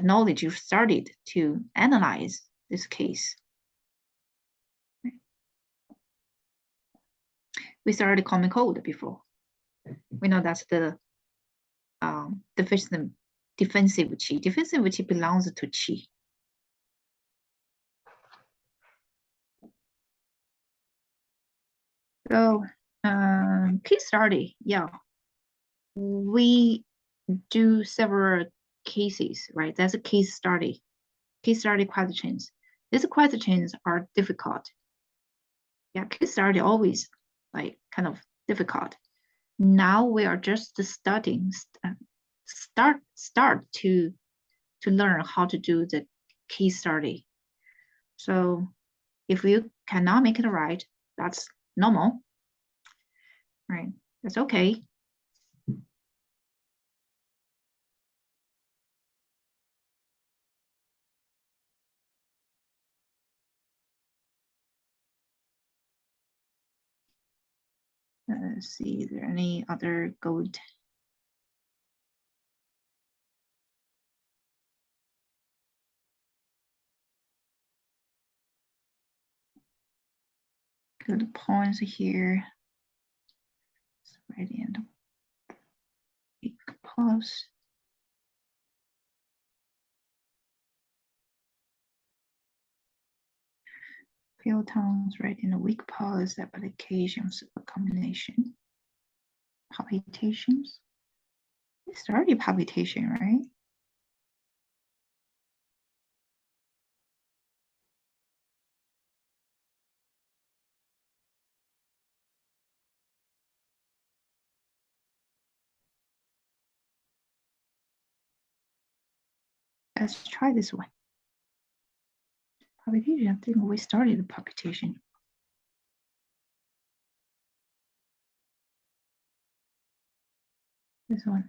knowledge you started to analyze this case. We started common cold before. We know that's the defensive qi. Defensive qi belongs to qi. So, case study, yeah. We do several cases, right? That's a case study. Case study questions. These questions are difficult. Yeah, case study always like kind of difficult. Now we are just starting, start to learn how to do the case study. So if you cannot make it right, that's normal, right? That's okay. Let's see, is there any other good? Good points here. It's right in the week pause. Photons right in the weak pause applications combination. Palpitations. It's already palpitation, right? Let's try this one. Palpitation, I think we started the palpitation. This one.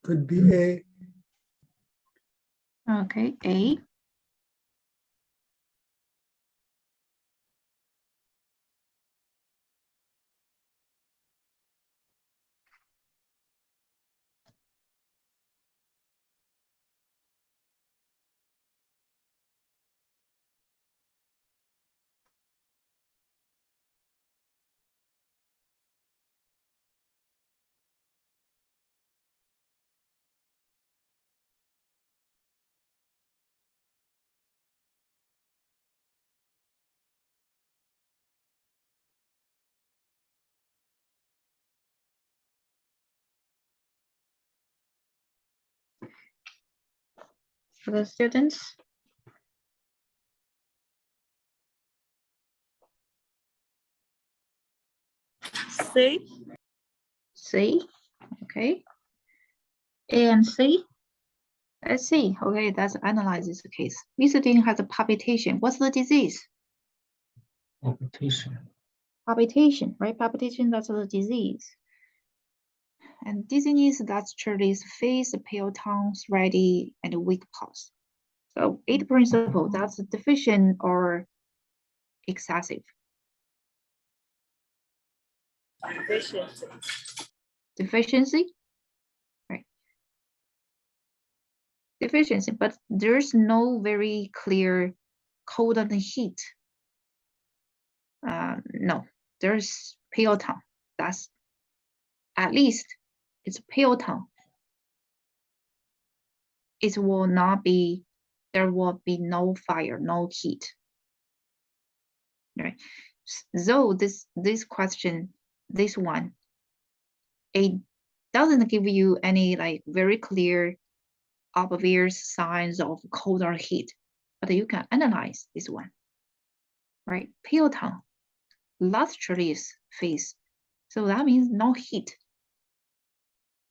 Could be A. Okay, A. For the students. C. C. Okay. A and C. Let's see. Okay, let's analyze this case. Visiting has a palpitation. What's the disease? Palpitation. Palpitation, right? Palpitation, that's the disease. And dizziness, that's Charlie's face, pale tongue, sweaty, and a weak pulse. So 8 principle, that's deficient or excessive. Deficiency. Deficiency, right? Deficiency, but there's no very clear cold and heat. No, there's pale tongue. That's at least it's pale tongue. It will not be, there will be no fire, no heat. Right? So this question, this one, it doesn't give you any like very clear obvious signs of cold or heat, but you can analyze this one. Right? Pale tongue, lustrous face. So that means no heat.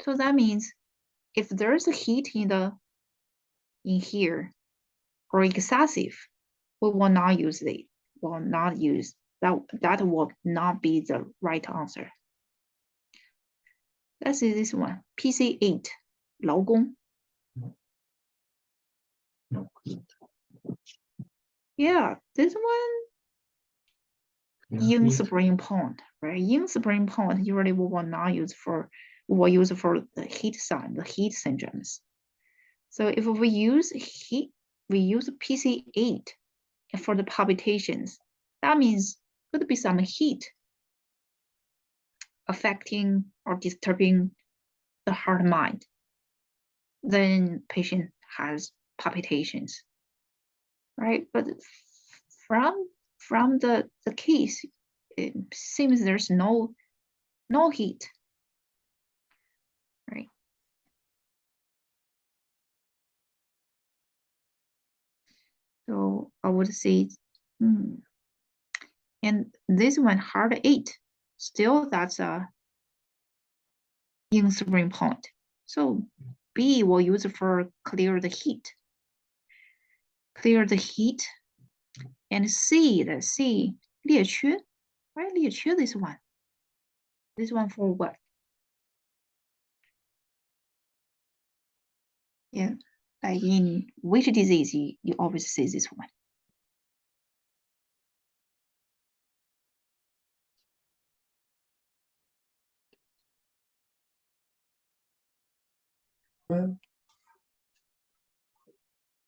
So that means if there's a heat in here or excessive, we will not use it. Will not use that. That will not be the right answer. Let's see this one. PC8, 劳工. No heat. Yeah, this one. No Yin heat. spring pond, right? Yin spring pond usually we will not use for, we will use for the heat sign, the heat syndromes. So if we use heat, we use PC8 for the palpitations. That means could be some heat affecting or disturbing the heart mind. Then patient has palpitations, right? But from the case, it seems there's no heat, right? So I would say, and this one, heart 8, still that's a yin spring point. So B will use for clear the heat. Clear the heat. And C, let's see, 裂缺, right? 裂缺, this one. This one for what? Yeah, like in which disease you always see this one? Well,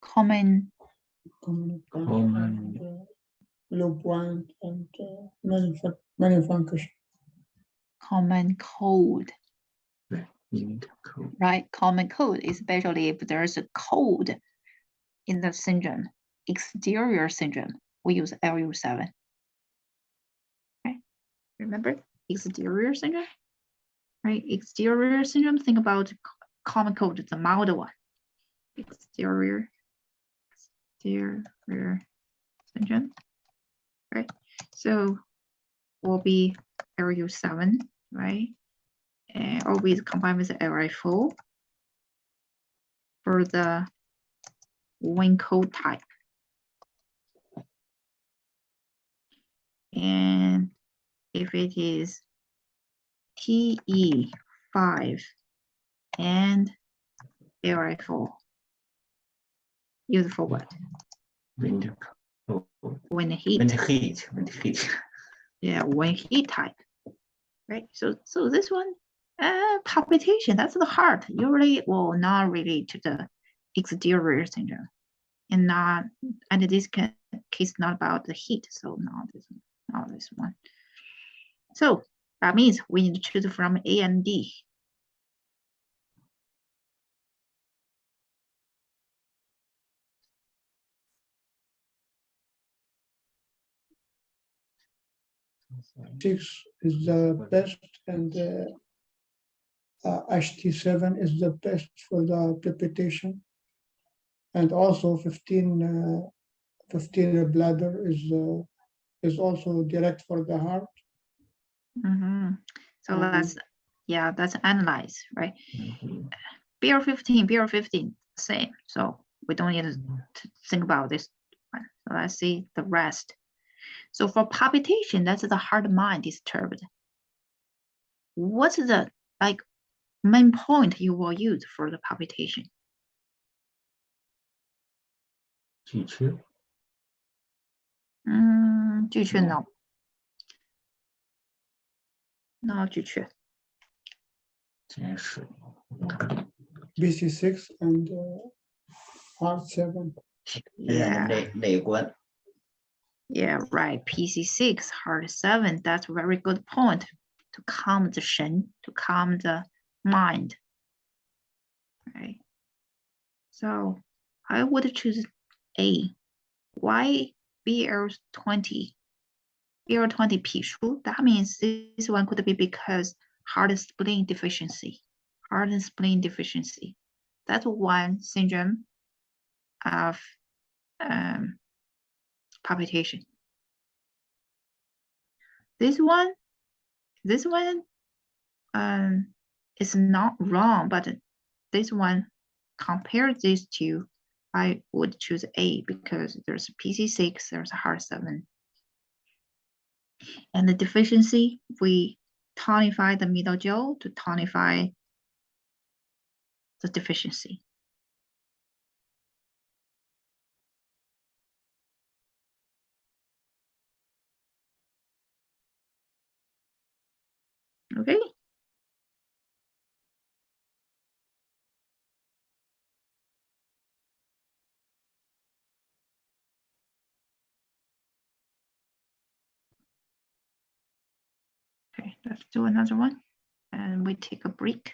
Common, low point and many function. common cold, Heat, cold. right? Common cold, especially if there's a cold in the syndrome, exterior syndrome, we use LU7. Right? Remember exterior syndrome? Right? Exterior syndrome, think about common cold, the mild one. Exterior syndrome, right? So will be LU7, right? And always combined with LI4 for the wind cold type. And if it is TE5 and LI4, use for what? Wind cold. Wind heat. Wind heat. Wind heat. Yeah, wind heat type. Right. So this one, palpitation, that's the heart. Usually will not relate to the exterior syndrome. And this case not about the heat, so not this one. So that means we need to choose from A and D. Six is the best, and HT7 is the best for the palpitation. And also 15 bladder is also direct for the heart. So let's analyze, right? Mhm. BR15, same. So we don't need to think about this one. So let's see the rest. So for palpitation, that's the heart mind disturbed. What's the, like, main point you will use for the palpitation? 巨缺，巨缺 no. No 巨缺。监视， BC6 and R7. Yeah. 内观， Yeah, right. PC6, heart 7. That's a very good point to calm the shen, to calm the mind. Right. So I would choose A. Why BL20? BL20 Pishu. That means this one could be because heart and spleen deficiency. Heart and spleen deficiency. That's one syndrome of palpitation. This one is not wrong, but this one, compare these two, I would choose A because there's PC6, there's heart 7. And the deficiency, we tonify the middle jaw to tonify the deficiency. Okay. Okay, let's do another one. And we take a break.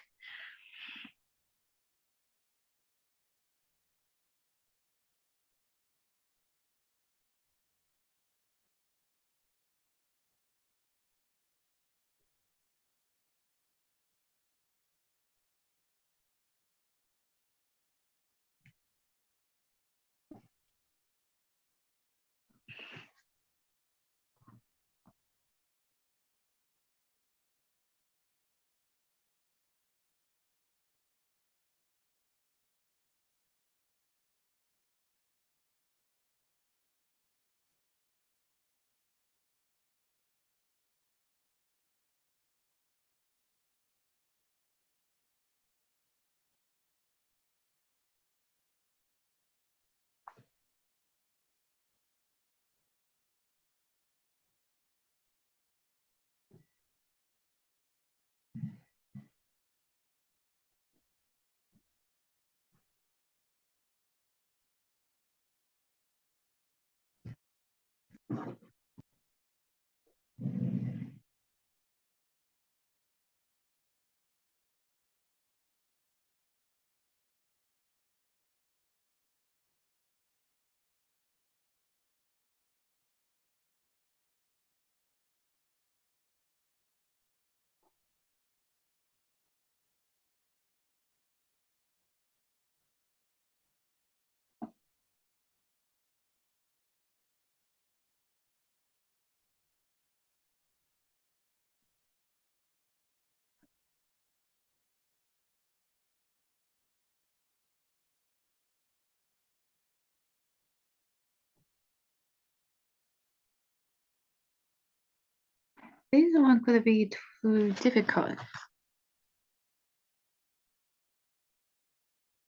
This one could be too difficult.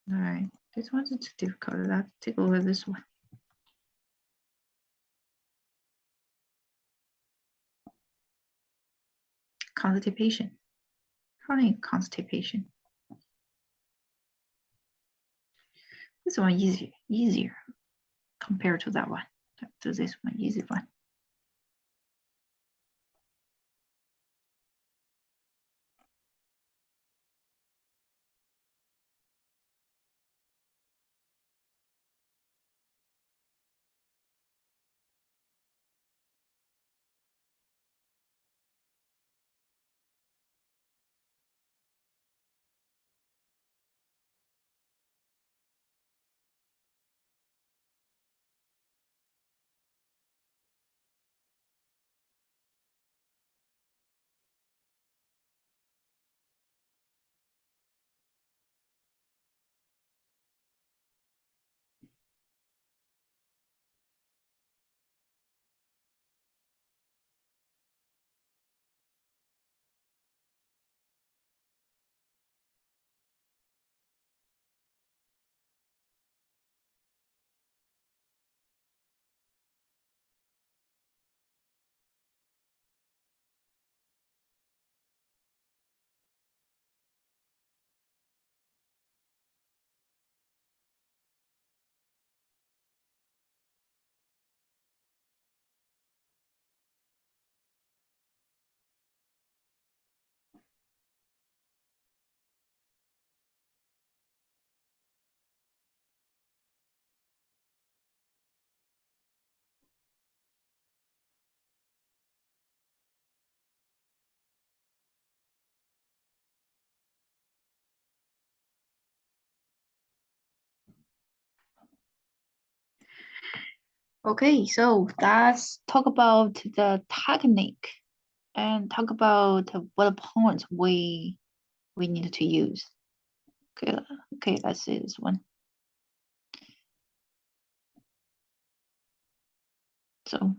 All right, this one's too difficult. Let's take a look at this one. Constipation, chronic constipation. This one easier compared to that one. Let's do this one, easy one. Okay, so let's talk about the technique and talk about what points we need to use. Okay, let's see this one. So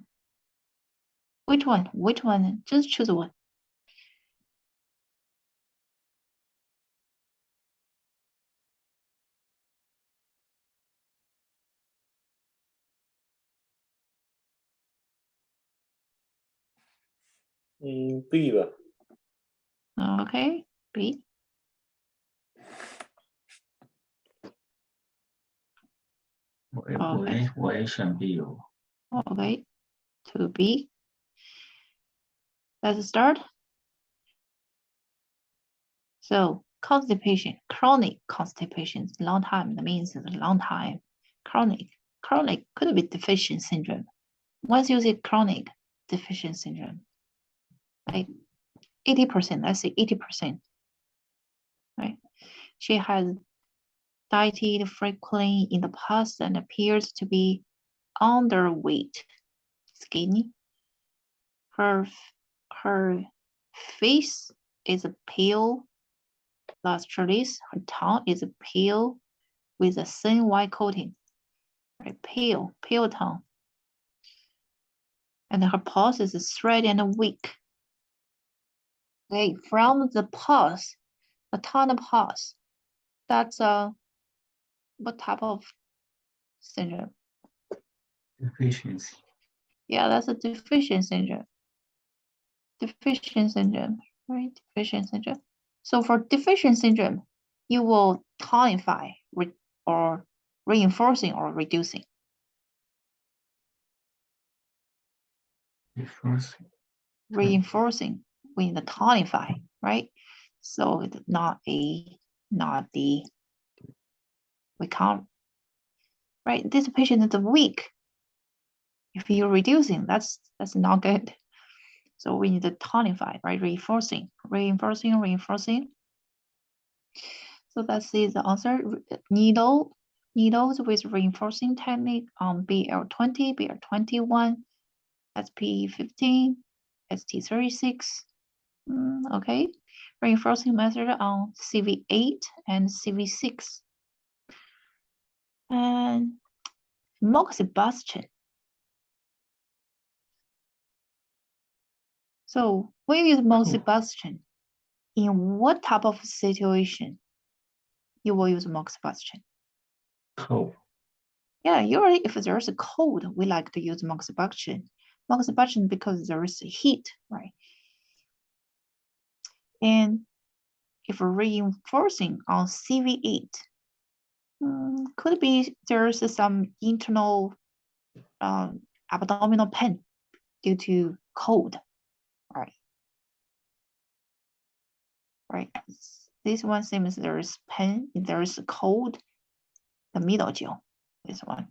which one? Which one? Just choose one. B 吧。 Okay, B.我也选 B 哦。Okay, to B. Let's start. So constipation, chronic constipation, long time. That means it's a long time. Chronic could be deficient syndrome. Once you say chronic deficient syndrome, like 80%, let's say 80%, right? She has dieted frequently in the past and appears to be underweight, skinny. Her face is pale, lustrous. Her tongue is pale with a thin white coating, right? Pale tongue. And her pulse is steady and weak. Okay, from the pulse, a tongue pulse, that's what type of syndrome? Deficiency. Yeah, that's a deficient syndrome. Deficient syndrome, right? Deficient syndrome. So for deficient syndrome, you will tonify or reinforcing or reducing. Reinforcing with the tonify, right? So it's not the, we can't, right? This patient is weak. If you're reducing, that's not good. So we need to tonify, right? Reinforcing. So that's the answer. Needles with reinforcing technique on BL20, BL21, SP15, ST36. Okay. Reinforcing method on CV8 and CV6. And moxibustion. So when you use moxibustion, in what type of situation you will use moxibustion? Cold. Yeah, usually if there's a cold, we like to use moxibustion. Moxibustion because there is heat, right? And if reinforcing on CV8, could be there's some internal abdominal pain due to cold, right? Right. This one seems there is pain, there is cold, the middle jaw, this one.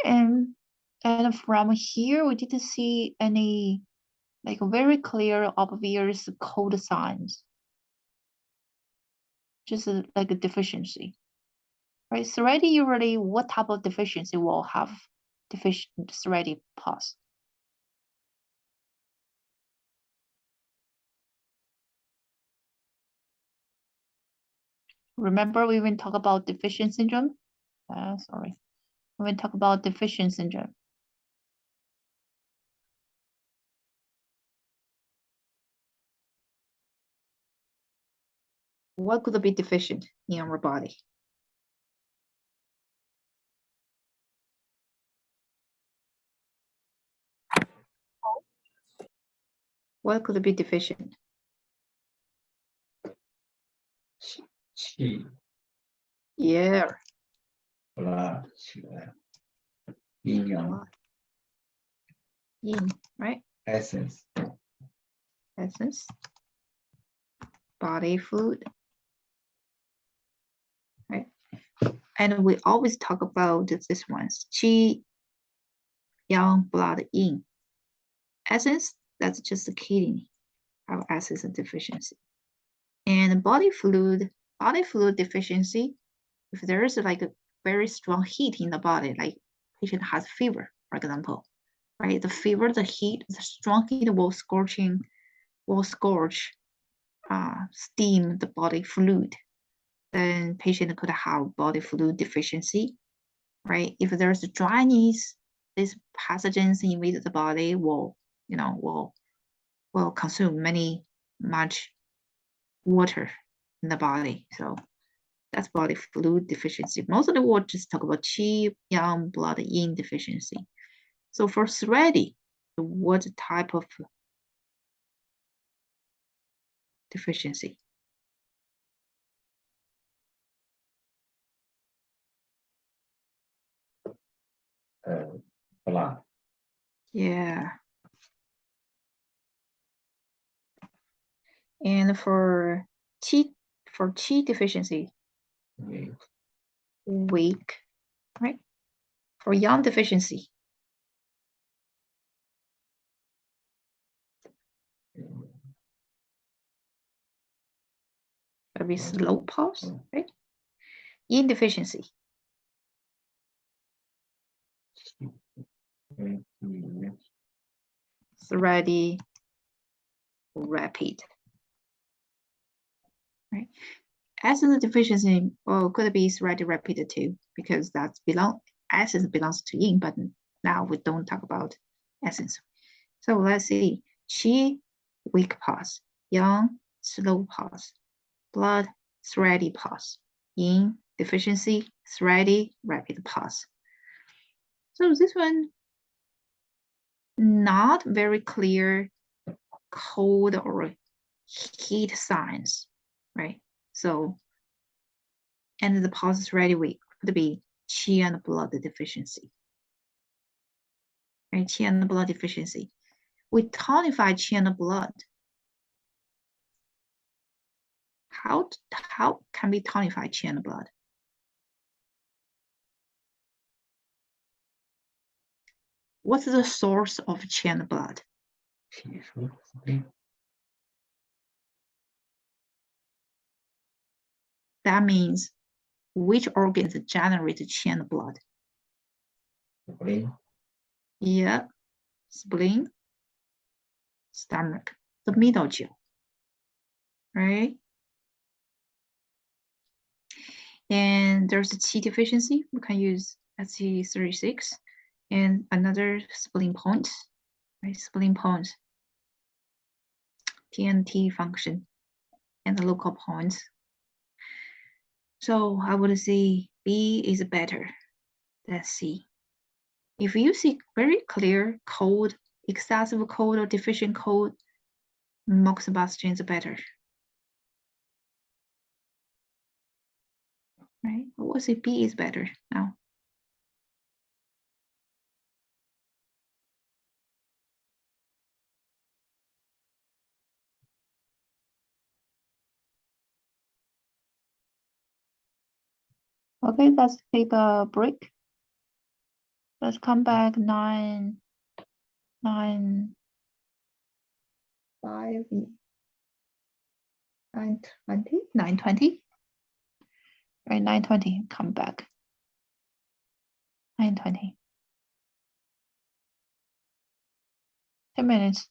And from here, we didn't see any like very clear, obvious cold signs. Just like a deficiency, right? Serrated usually, what type of deficiency will have serrated pulse? Remember we even talk about deficient syndrome? Sorry. When we talk about deficient syndrome. What could be deficient in our body? What could be deficient? Qi. Yeah. Blood. 阴阳. Yin, right? Essence. Body fluid, right? And we always talk about this ones, qi, yang, blood, yin. Essence, that's just the kidney, our essence deficiency. And body fluid deficiency, if there is like a very strong heat in the body, like patient has fever, for example, right? The fever, the heat, the strong heat will scorch, steam the body fluid. Then patient could have body fluid deficiency, right? If there's dryness, these pathogens invade the body will consume much water in the body. So that's body fluid deficiency. Mostly we'll just talk about qi, yang, blood, yin deficiency. So for thready, what type of deficiency? blood. Yeah. And for qi deficiency, weak, right? For yang deficiency, maybe slow pulse, right? Yin deficiency, thready, rapid, right? Essence deficiency, could be thready, rapid too, because essence belongs to yin, but now we don't talk about essence. So let's see, qi, weak pulse, yang, slow pulse, blood, thready pulse, yin, deficiency, thready, rapid pulse. So this one, not very clear cold or heat signs, right? So, and the pulse is really weak, could be qi and blood deficiency, right? Qi and blood deficiency. We tonify qi and blood. How can we tonify qi and blood? What's the source of qi and blood? That means which organs generate qi and blood? Yeah, spleen, stomach, the middle jaw, right? And there's a qi deficiency. We can use SC36 and another spleen point, right? Spleen point, TNT function, and the local points. So I would say B is better than C. If you see very clear cold, excessive cold or deficient cold, moxibustion is better. Right? I would say B is better now. Okay, let's take a break. Let's come back 9:20. Right, 9:20, come back. 9:20. 10 minutes.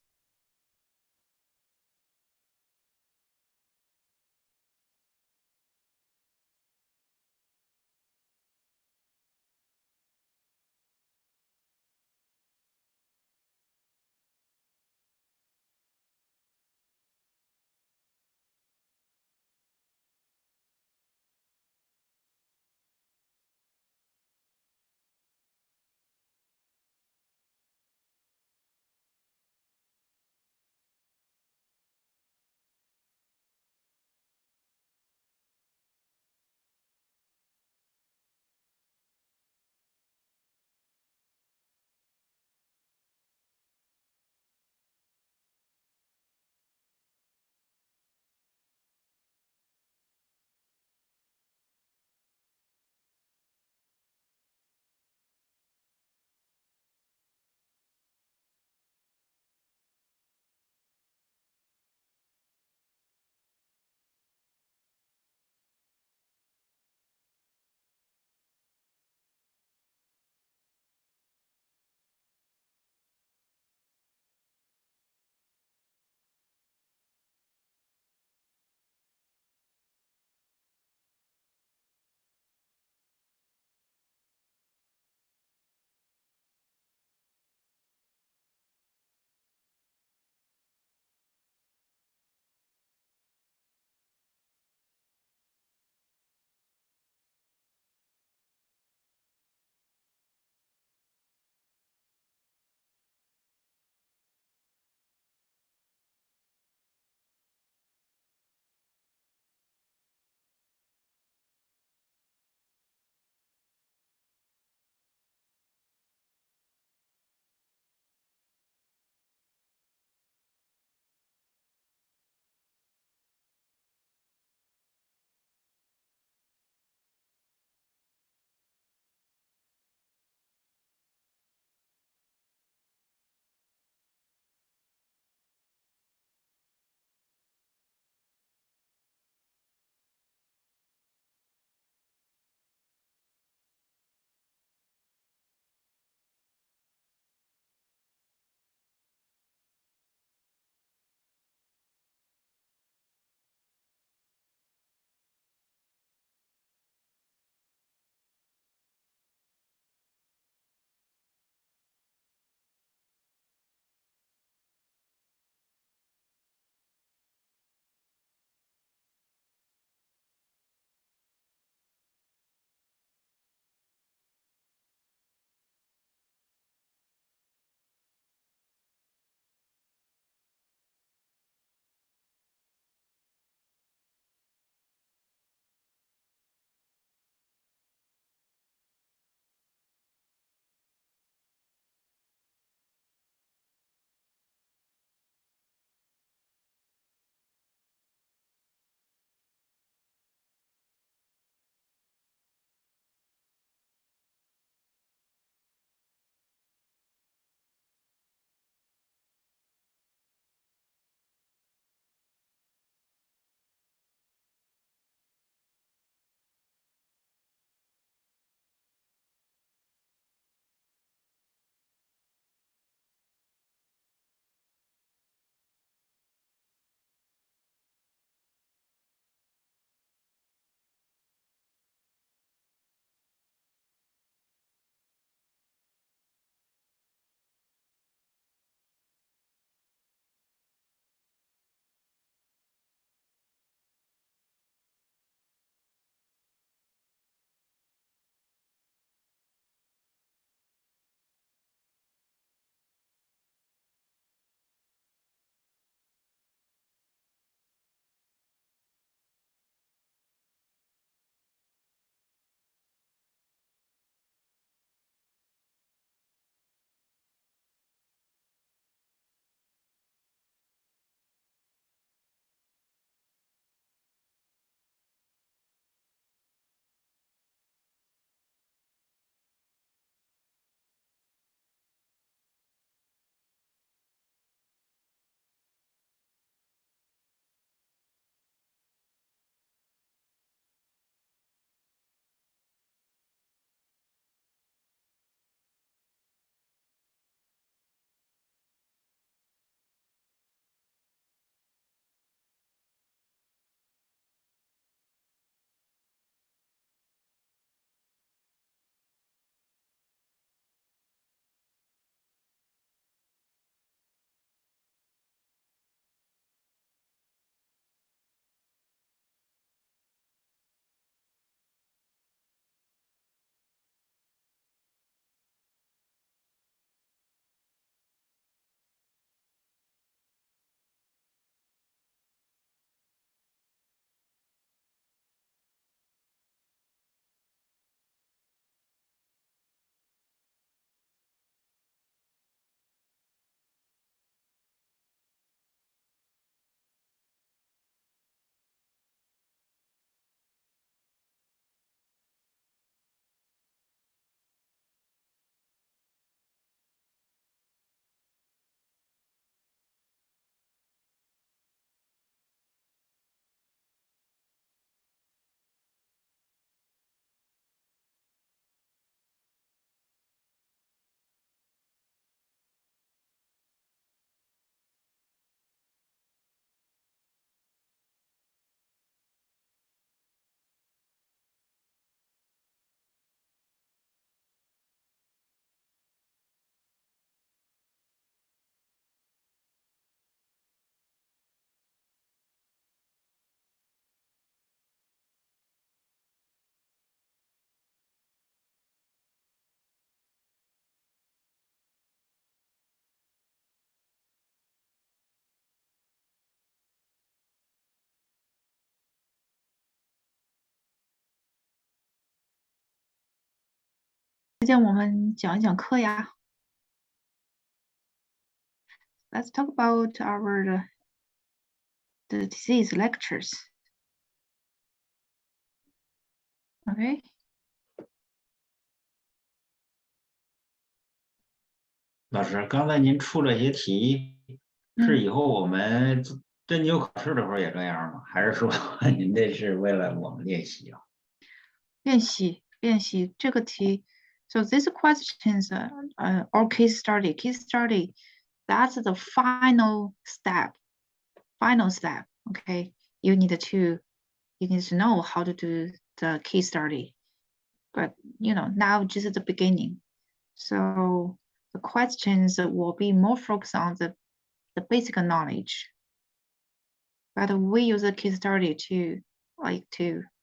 间我们讲一讲课呀。Let's talk about our the disease lectures. Okay. 老师，刚才您出这些题，是以后我们针灸考试的时候也这样吗？还是说您这是为了我们练习啊？练习这个题。So these questions, or case study, that's the final step. Okay, you need to know how to do the case study. But now just the beginning. So the questions will be more focused on the basic knowledge. But we use a case study to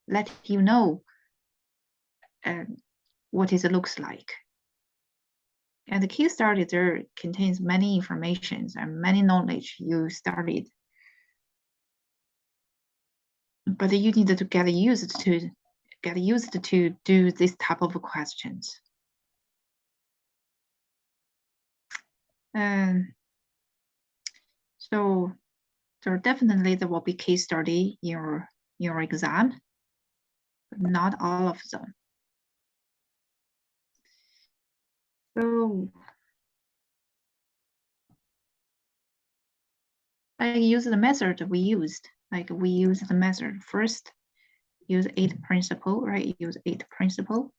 let you know what it looks like. And the case study there contains many informations and many knowledge you studied. But you need to get used to do this type of questions. And so definitely there will be case study in your exam, but not all of them. So I use the method we used. We use the method first, use 8 principle, right? Use 8 principle.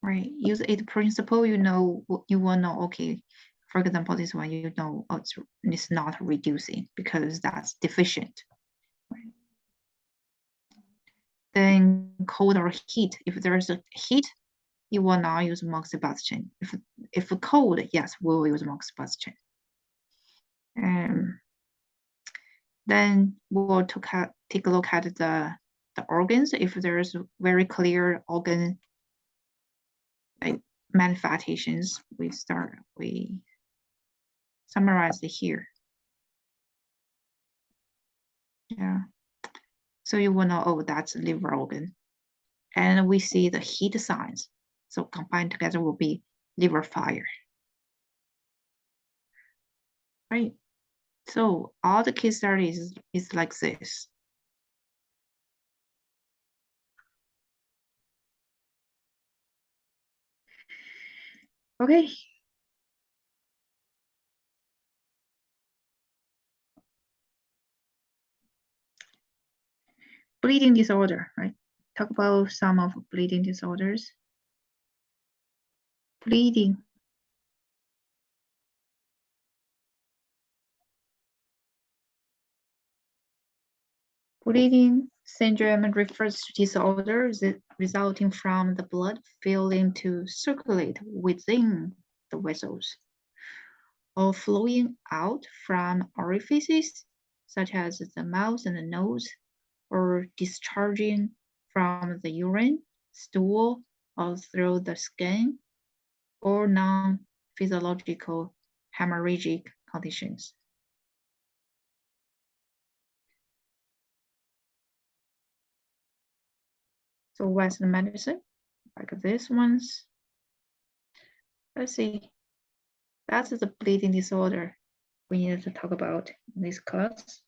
Right, use 8 principle, you will know, okay, for example, this one, it's not reducing because that's deficient. Right? Then cold or heat, if there's a heat, you will not use moxibustion. If cold, yes, we'll use moxibustion. Then we'll take a look at the organs. If there's very clear organ manifestations, we summarize it here. Yeah. So you will know, oh, that's liver organ. And we see the heat signs. So combined together will be liver fire. Right. So all the case studies is like this. Okay. Bleeding disorder, right? Talk about some of bleeding disorders. Bleeding. Bleeding syndrome refers to disorders resulting from the blood failing to circulate within the vessels or flowing out from orifices such as the mouth and the nose, or discharging from the urine, stool, or through the skin, or non-physiological hemorrhagic conditions. So Western medicine, like this ones. Let's see. That's the bleeding disorder we need to talk about in this class.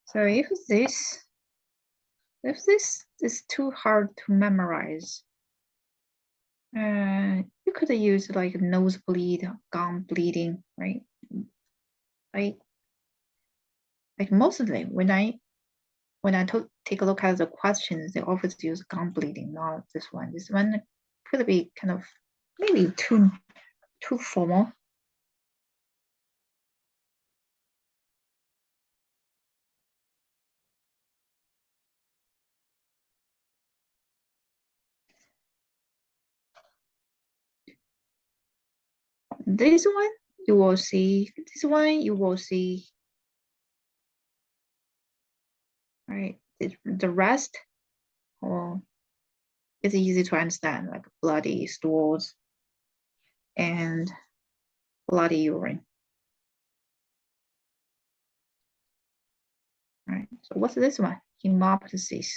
So if this is too hard to memorize, you could use like nosebleed, gum bleeding, right? Like mostly when I take a look at the questions, they always use gum bleeding, not this one. This one could be kind of maybe too formal. This one you will see. This one you will see. Right. The rest, it's easy to understand, like bloody stools and bloody urine. All right, so what's this one? Hemoptysis.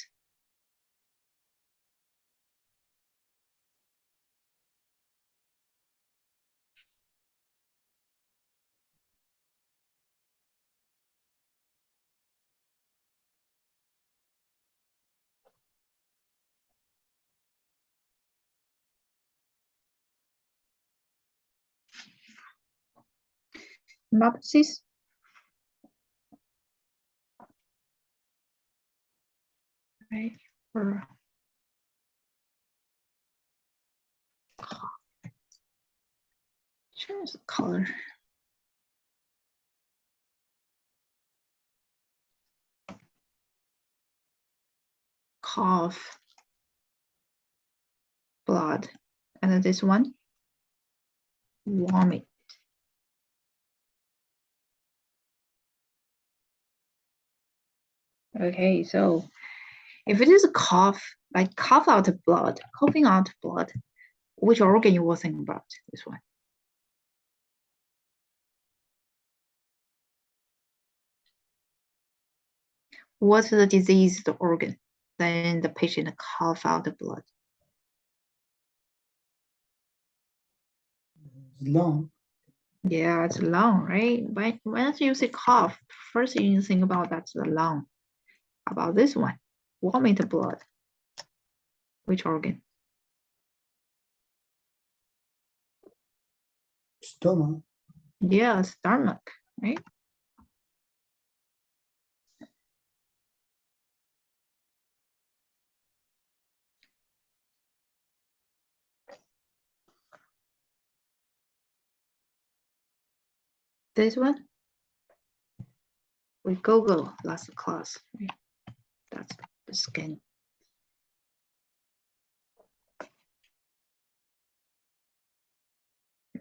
Hemoptysis. Right, or change the color. Cough, blood, and then this one, vomit. Okay, so if it is a cough, like cough out blood, coughing out blood, which organ you will think about this one? What's the diseased organ? Then the patient cough out the blood. Lung. Yeah, it's lung, right? But when you say cough, first thing you think about that's the lung. How about this one? Vomit blood. Which organ? Stomach. Yeah, stomach, right? This one? We Google last class, right? That's the skin.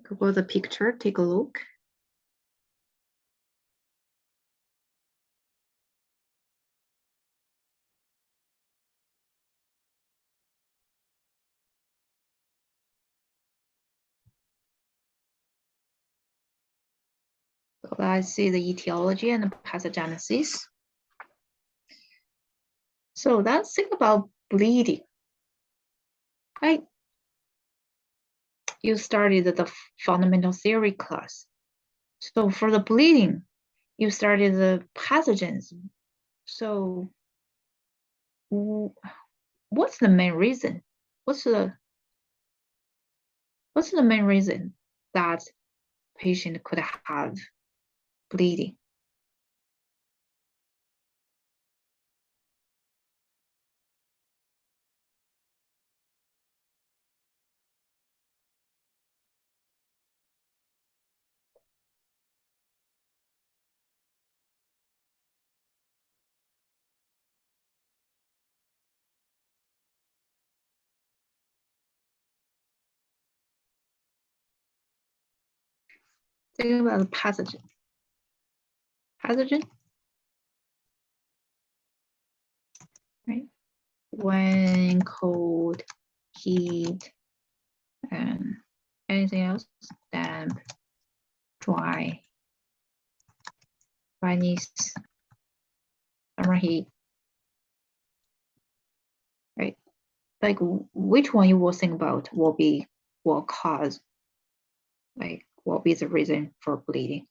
Google the picture, take a look. So let's see the etiology and the pathogenesis. So let's think about bleeding. Right? You started the fundamental theory class. So for the bleeding, you started the pathogens. So what's the main reason? What's the main reason that patient could have bleeding? Think about the pathogen. Pathogen, right? When cold, heat, and anything else, damp, dry, dryness, summer heat, right? Like which one you will think about will cause, like will be the reason for bleeding?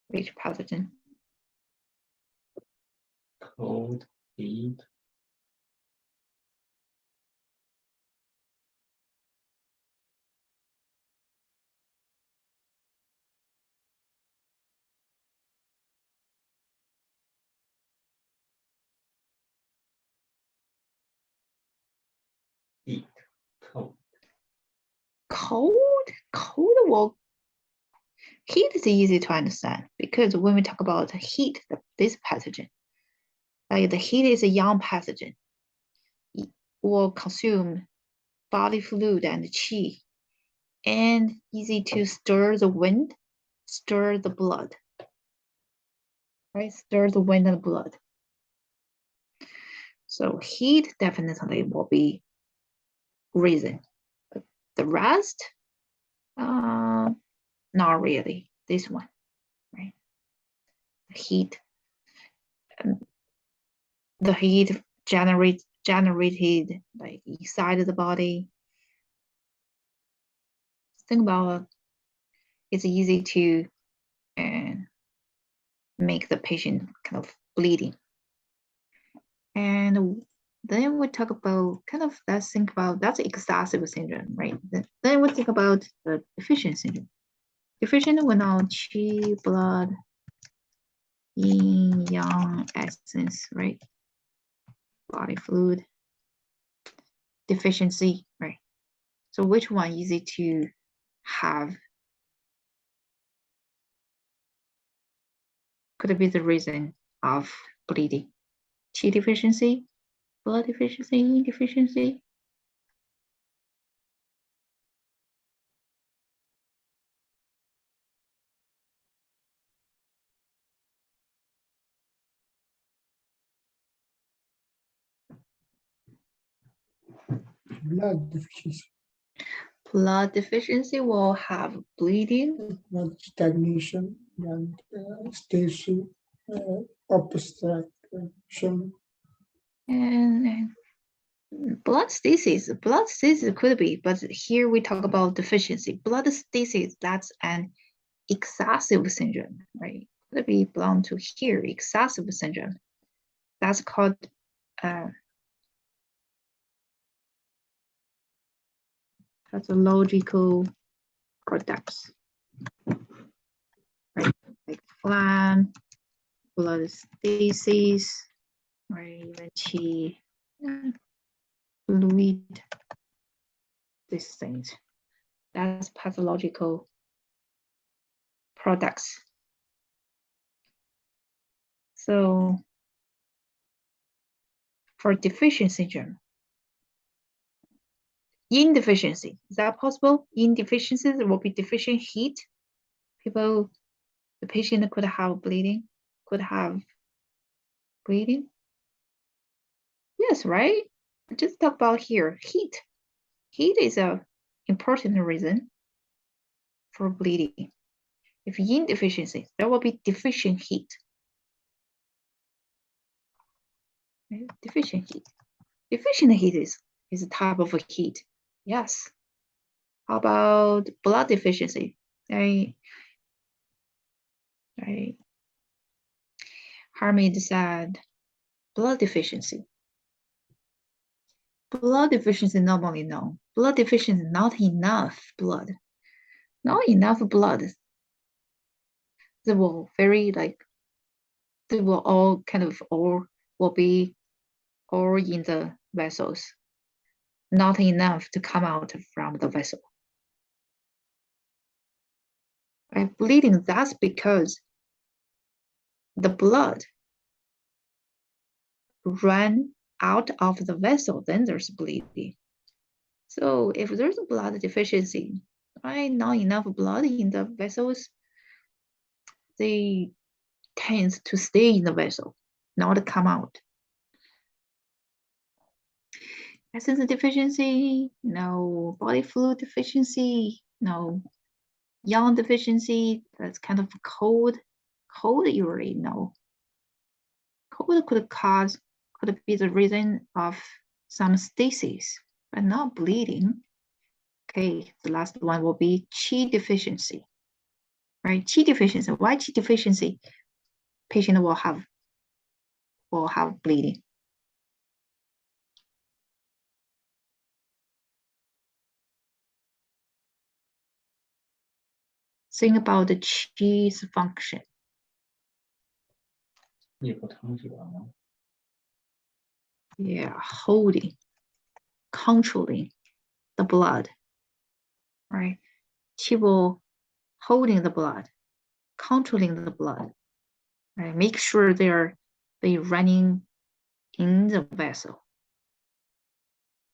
Which pathogen? Cold, heat. Heat, cold. Cold will, heat is easy to understand because when we talk about heat, this pathogen, like the heat is a young pathogen, it will consume body fluid and qi, and easy to stir the wind, stir the blood, right? Stir the wind and blood. So heat definitely will be reason. But the rest, Not really. This one, right? Heat. The heat generated like inside the body. Think about it's easy to make the patient kind of bleeding. And then we talk about let's think about that's excessive syndrome, right? Then we think about the deficient syndrome. Deficient when our qi blood yin yang essence, right? Body fluid deficiency, right? So which one easy to have? Could be the reason of bleeding? Qi deficiency, blood deficiency, yin deficiency. Blood deficiency, Blood deficiency will have bleeding. blood stagnation and stasis, obstruction. And blood stasis could be, but here we talk about deficiency. Blood stasis, that's an excessive syndrome, right? Could be belong to here, excessive syndrome. That's called pathological products, right? Like phlegm, blood stasis, right? Even qi, fluid, these things. That's pathological products. So for deficient syndrome, yin deficiency, is that possible? Yin deficiency will be deficient heat. The patient could have bleeding, Yes, right? Just talk about here, heat. Heat is a important reason for bleeding. If yin deficiency, there will be deficient heat. Right? Deficient heat. Deficient heat is a type of a heat. Yes. How about blood deficiency? Right. Harmid said blood deficiency. Blood deficiency normally no. Blood deficiency, not enough blood. Not enough blood. They will all will be all in the vessels. Not enough to come out from the vessel. Right? Bleeding, that's because the blood ran out of the vessel, then there's bleeding. So if there's a blood deficiency, right, not enough blood in the vessels, they tend to stay in the vessel, not come out. Essence deficiency, no. Body fluid deficiency, no. Yang deficiency, that's kind of cold urine, no. Cold could be the reason of some stasis, but not bleeding. Okay, the last one will be qi deficiency, right? Qi deficiency. Why qi deficiency? Patient will have bleeding. Think about the qi's function. Yeah, holding, controlling the blood, right? Qi will holding the blood, controlling the blood, right? Make sure they're running in the vessel.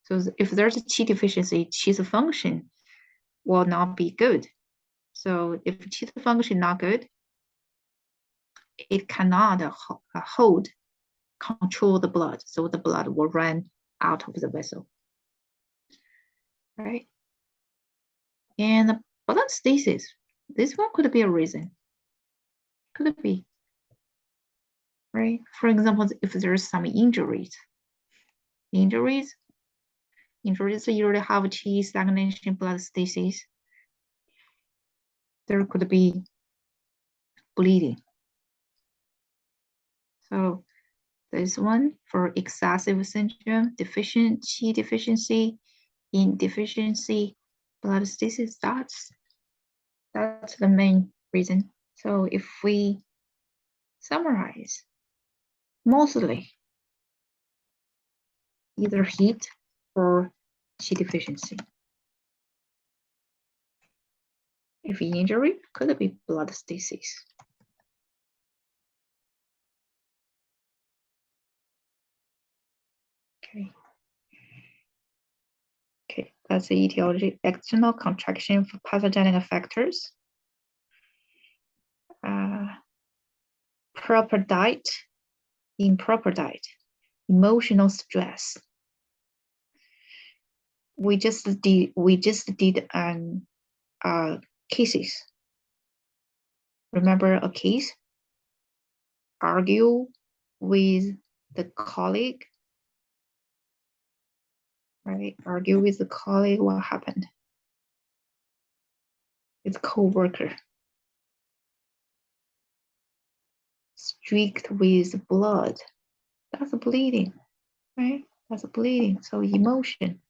So if there's a qi deficiency, qi's function will not be good. So if qi's function not good, it cannot control the blood. So the blood will run out of the vessel, right? And blood stasis. This one could be a reason. Could it be? Right? For example, if there's some injuries usually have Qi stagnation, blood stasis. There could be bleeding. So this one for excessive syndrome, deficient Qi deficiency, yin deficiency, blood stasis, that's the main reason. So if we summarize, mostly either heat or Qi deficiency. If injury, could be blood stasis. Okay, that's the etiology. External contraction for pathogenic factors. Proper diet, improper diet, emotional stress. We just did cases. Remember a case? Argue with the colleague. Right? Argue with the colleague. What happened? It's co-worker. Streaked with blood. That's a bleeding, right? That's a bleeding. So emotion.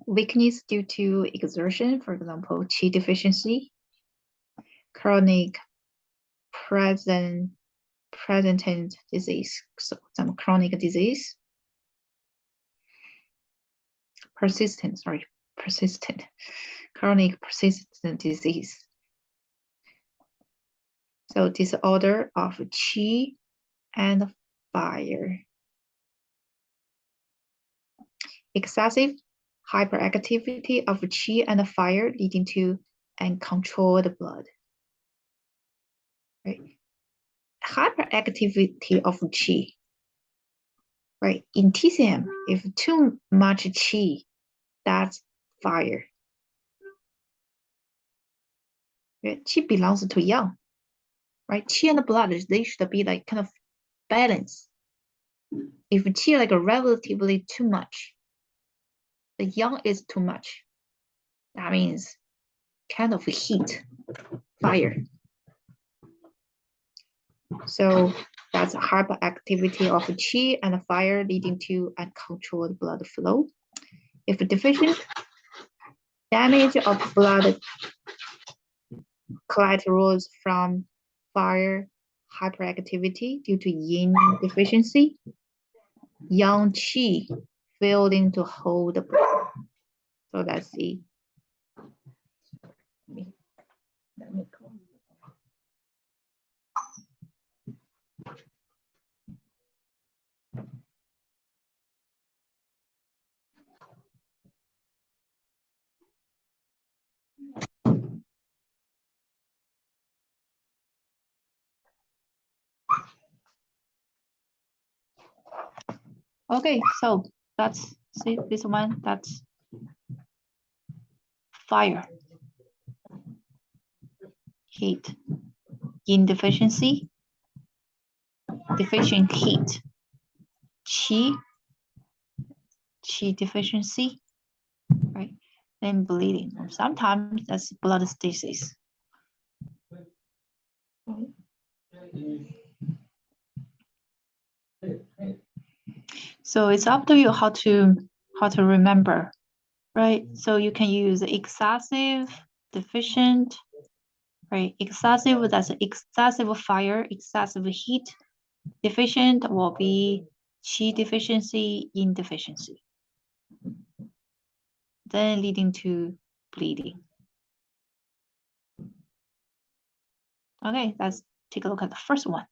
Weakness due to exertion, for example, Qi deficiency. Chronic present disease, so some chronic disease. Persistent, chronic persistent disease. So disorder of Qi and fire. Excessive hyperactivity of Qi and fire leading to uncontrolled blood. Right? Hyperactivity of Qi. Right? In TCM, if too much Qi, that's fire. Right? Qi belongs to yang. Right? Qi and blood, they should be like kind of balanced. If Qi like relatively too much, the yang is too much. That means kind of heat, fire. So that's hyperactivity of Qi and fire leading to uncontrolled blood flow. If deficient, damage of blood collaterals from fire hyperactivity due to yin deficiency. Yang Qi failing to hold the blood. So let's see. Let me close. Okay, so that's, see this one, that's fire, heat, yin deficiency, deficient heat, Qi deficiency, right? Then bleeding. Sometimes that's blood stasis. So it's up to you how to remember, right? So you can use excessive, deficient, right? Excessive, that's excessive fire, excessive heat. Deficient will be Qi deficiency, yin deficiency. Then leading to bleeding. Okay, let's take a look at the first one.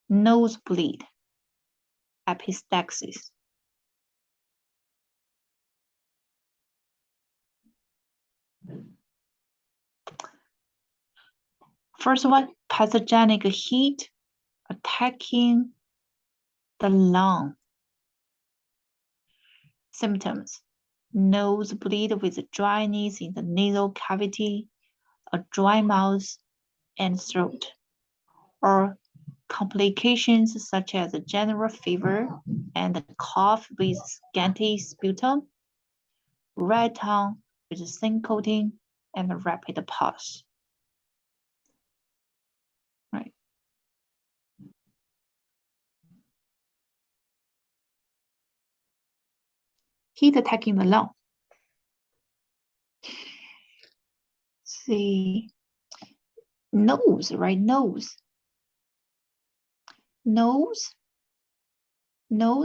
Nosebleed, epistaxis. First one, pathogenic heat attacking the lung. Symptoms, nosebleed with dryness in the nasal cavity, a dry mouth and throat, or complications such as general fever and cough with scanty sputum, red tongue with thin coating and rapid pulse. Right. Heat attacking the lung. See, nose, right? Nose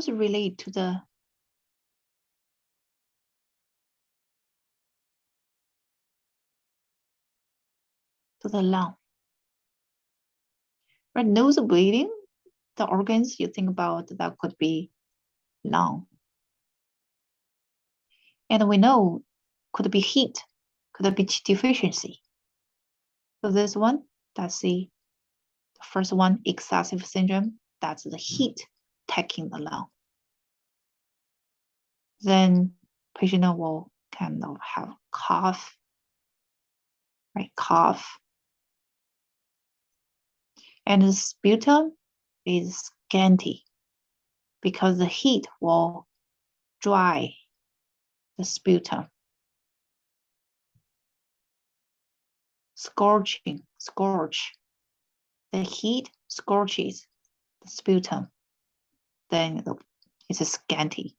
relate to the lung. Right, nose bleeding, the organs you think about that could be lung. And we know could be heat, could be deficiency. So this one, that's the first one, excessive syndrome, that's the heat attacking the lung. Then patient will kind of have cough, right? Cough. And the sputum is scanty because the heat will dry the sputum. Scorch. The heat scorches the sputum. Then it's scanty.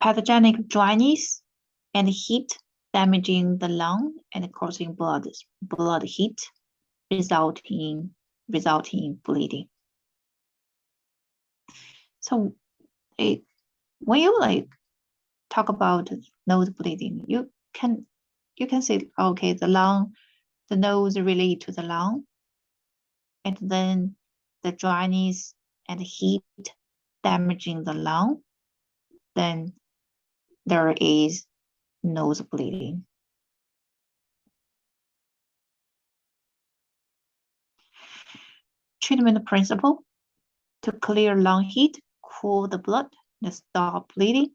Pathogenic dryness and heat damaging the lung and causing blood heat, resulting in bleeding. So when you talk about nose bleeding, you can say, okay, the nose relate to the lung, and then the dryness and heat damaging the lung, then there is nose bleeding. Treatment principle: to clear lung heat, cool the blood, and stop bleeding.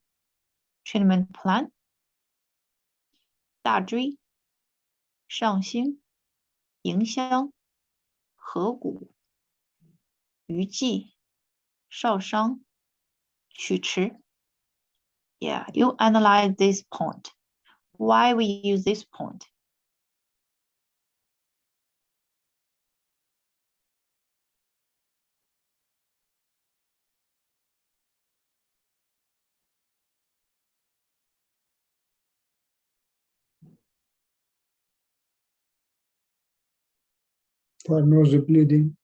Treatment plan: 大椎、上星、迎香、合谷、鱼际、少商、曲池。Yeah, you analyze this point. Why we use this point? For nose bleeding.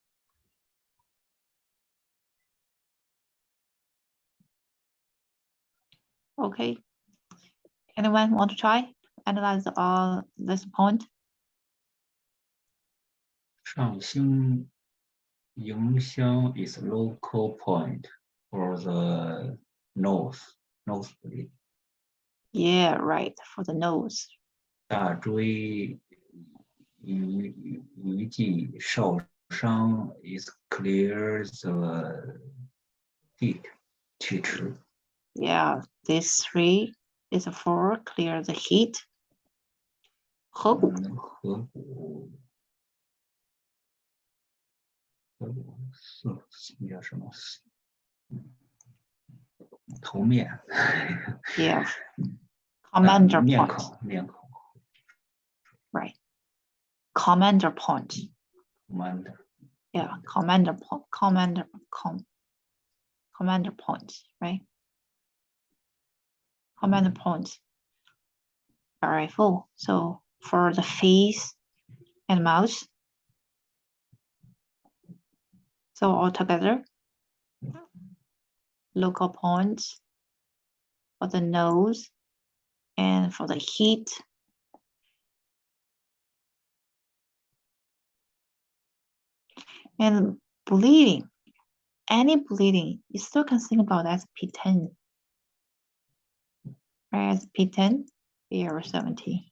Okay. Anyone want to try? Analyze this point? 上星迎香 is local point for the nose bleed. Yeah, right, for the nose. 大椎鱼际少商 is clear the heat 曲池。 Yeah, these three is for clear the heat. 合谷叫什么？头面。Yeah. Commander 面 point. 面孔。 Right. Commander point. Commander. Yeah, commander point. Commander point, right? Commander point. All right, full. So for the face and mouth. So all together, local points for the nose and for the heat. And bleeding, any bleeding, you still can think about SP10. SP10, AR70.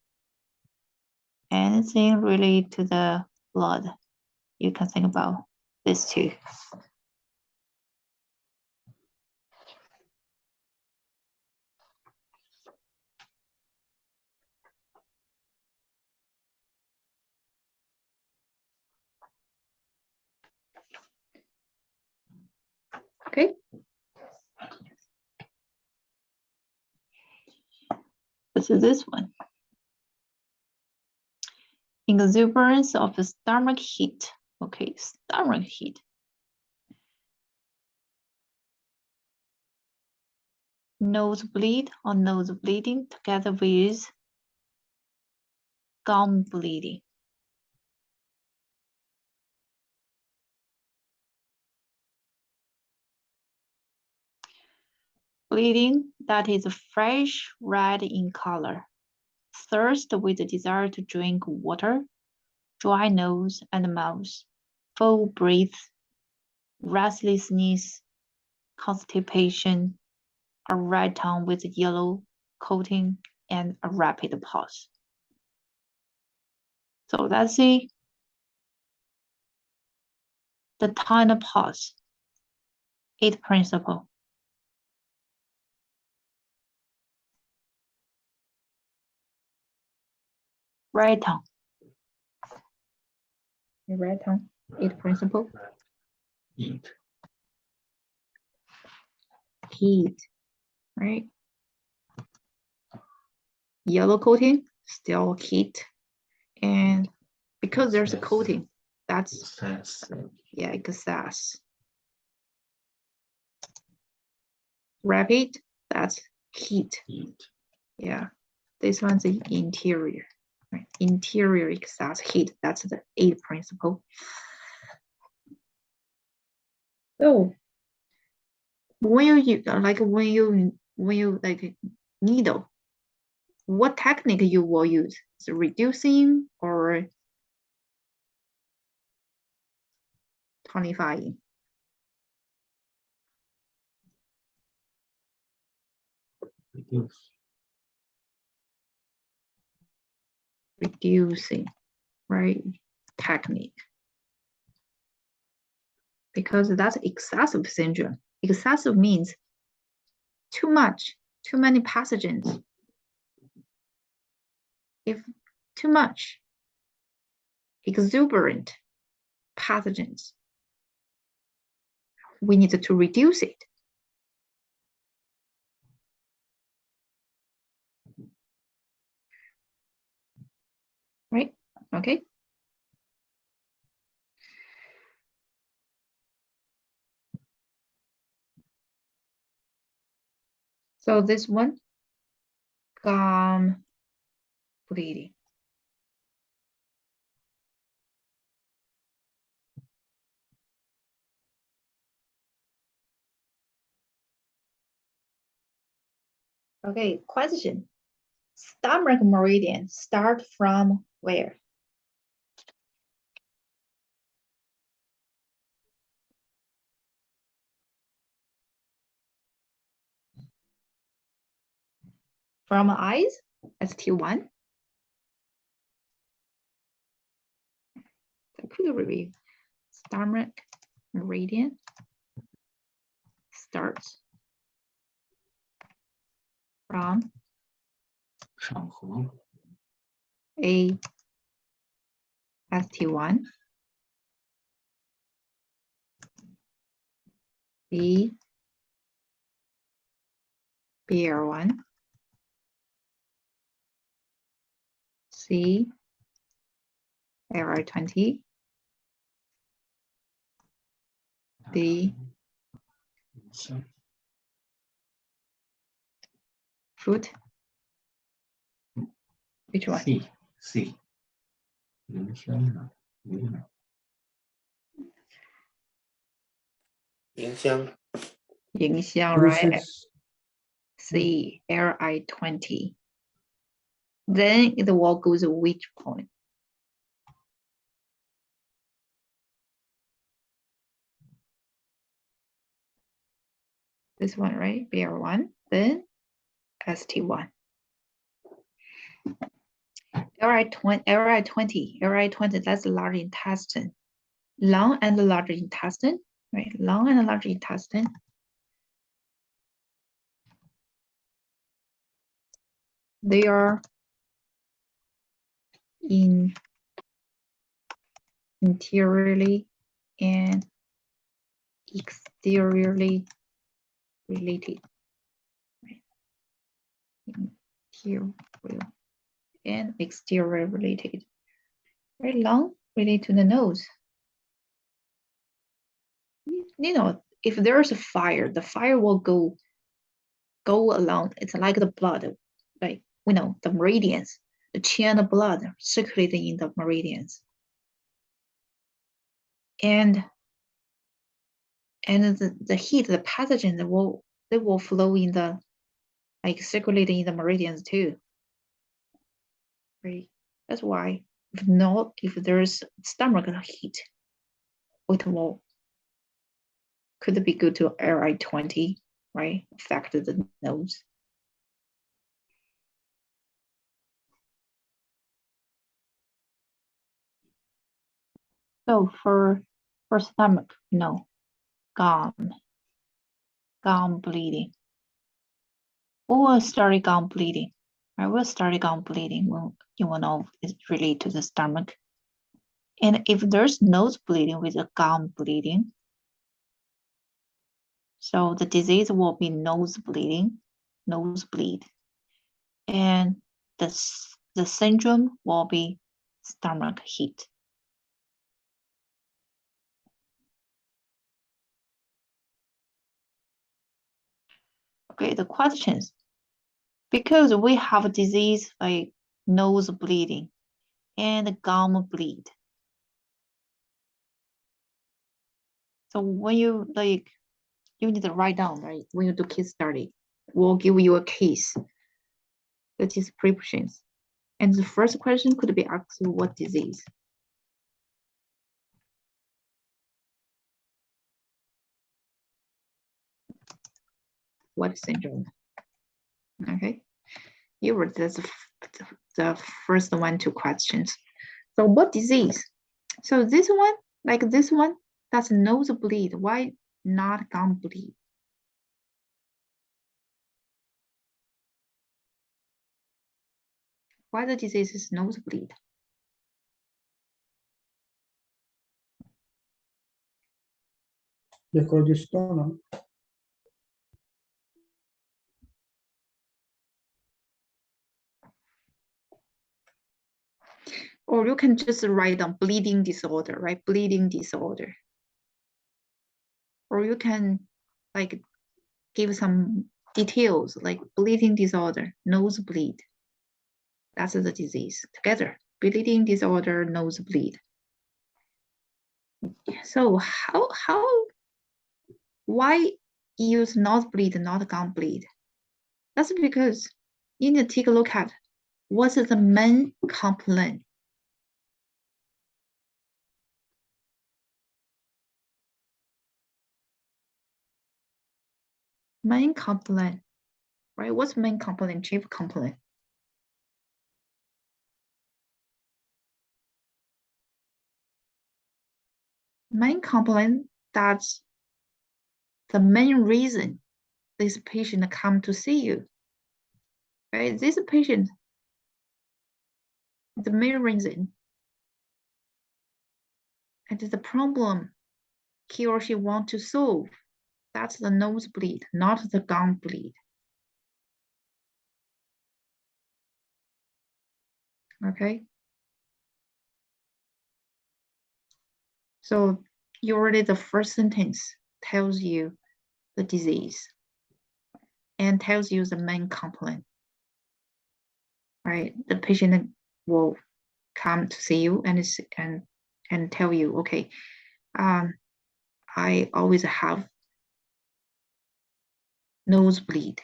Anything related to the blood. You can think about this too. Okay. This is this one. Exuberance of the stomach heat. Okay, stomach heat. Nosebleed or nose bleeding together with gum bleeding. Bleeding that is fresh red in color. Thirst with the desire to drink water. Dry nose and mouth. Full breath. Restlessness. Constipation. A red tongue with yellow coating and a rapid pause. So let's see the tiny pause. 8th principle. Red tongue. Red tongue. 8th principle. Eat. Heat. Right. Yellow coating, still heat. And because there's a coating, that's, yeah, excess. Rapid, that's heat. Yeah, this one's the interior. Right? Interior excess heat, that's the 8th principle. So when you like needle, what technique you will use? Is it reducing or 25? Reducing, right? Technique. Because that's excessive syndrome. Excessive means too much, too many pathogens. If too much exuberant pathogens, we need to reduce it. Right? Okay. So this one, gum bleeding. Okay, question. Stomach meridian start from where? From eyes, ST1. So quick review. Stomach meridian starts from A ST1, B BR1, C LR20, D foot. Which one? C. 影响 right? C LI20. Then it will go to which point? This one, right? BR1, then ST1. LI20, that's the large intestine. Lung and the large intestine, right? Lung and the large intestine. They are interiorly and exteriorly related. Right? Interior and exterior related. Right? Lung related to the nose. You know, if there's a fire, the fire will go along. It's like the blood, like we know the meridians, the chain of blood circulating in the meridians. And the heat, the pathogens they will flow in the like circulating in the meridians too. Right? That's why if there's stomach heat, it could be good to LI20, right? Affect the nose. So for stomach, no, gum bleeding. Or started gum bleeding. I will start gum bleeding when you will know it's related to the stomach. And if there's nose bleeding with a gum bleeding, so the disease will be nosebleed. And the syndrome will be stomach heat. Okay, the questions. Because we have a disease like nose bleeding and gum bleed. So when you need to write down, right? When you do case study, we'll give you a case, the descriptions. And the first question could be asked, what disease? What syndrome? Okay, you were the first 2 questions. So what disease? So this one, like this one, that's nosebleed. Why not gum bleed? Why the disease is nosebleed? Because it's stomach. Or you can just write down bleeding disorder, right? Bleeding disorder. Or you can like give some details like bleeding disorder, nosebleed. That's the disease together. Bleeding disorder, nosebleed. So why use nosebleed, not gum bleed? That's because you need to take a look at what's the main complaint. Main complaint, right? What's main complaint, chief complaint? Main complaint, that's the main reason this patient come to see you, right? This patient, the main reason, and the problem he or she want to solve, that's the nosebleed, not the gum bleed. Okay. So already the first sentence tells you the disease and tells you the main complaint. Right? The patient will come to see you and tell you, okay, I always have nosebleed.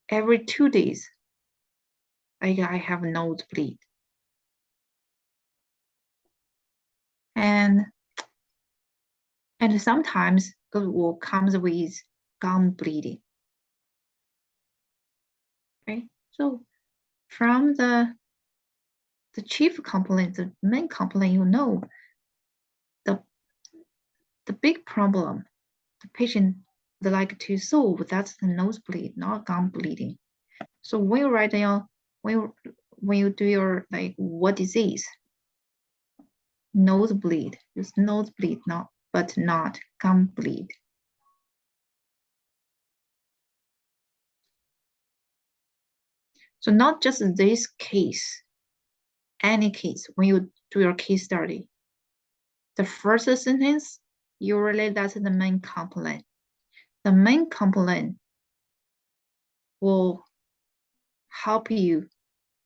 Every 2 days, I have nosebleed. And sometimes it will comes with gum bleeding. Right? So from the chief complaint, the main complaint, you know, the big problem the patient would like to solve, that's the nosebleed, not gum bleeding. So when you write down, when you do your like what disease, nosebleed, use nosebleed, but not gum bleed. So not just this case, any case, when you do your case study, the first sentence, usually that's the main complaint. The main complaint will help you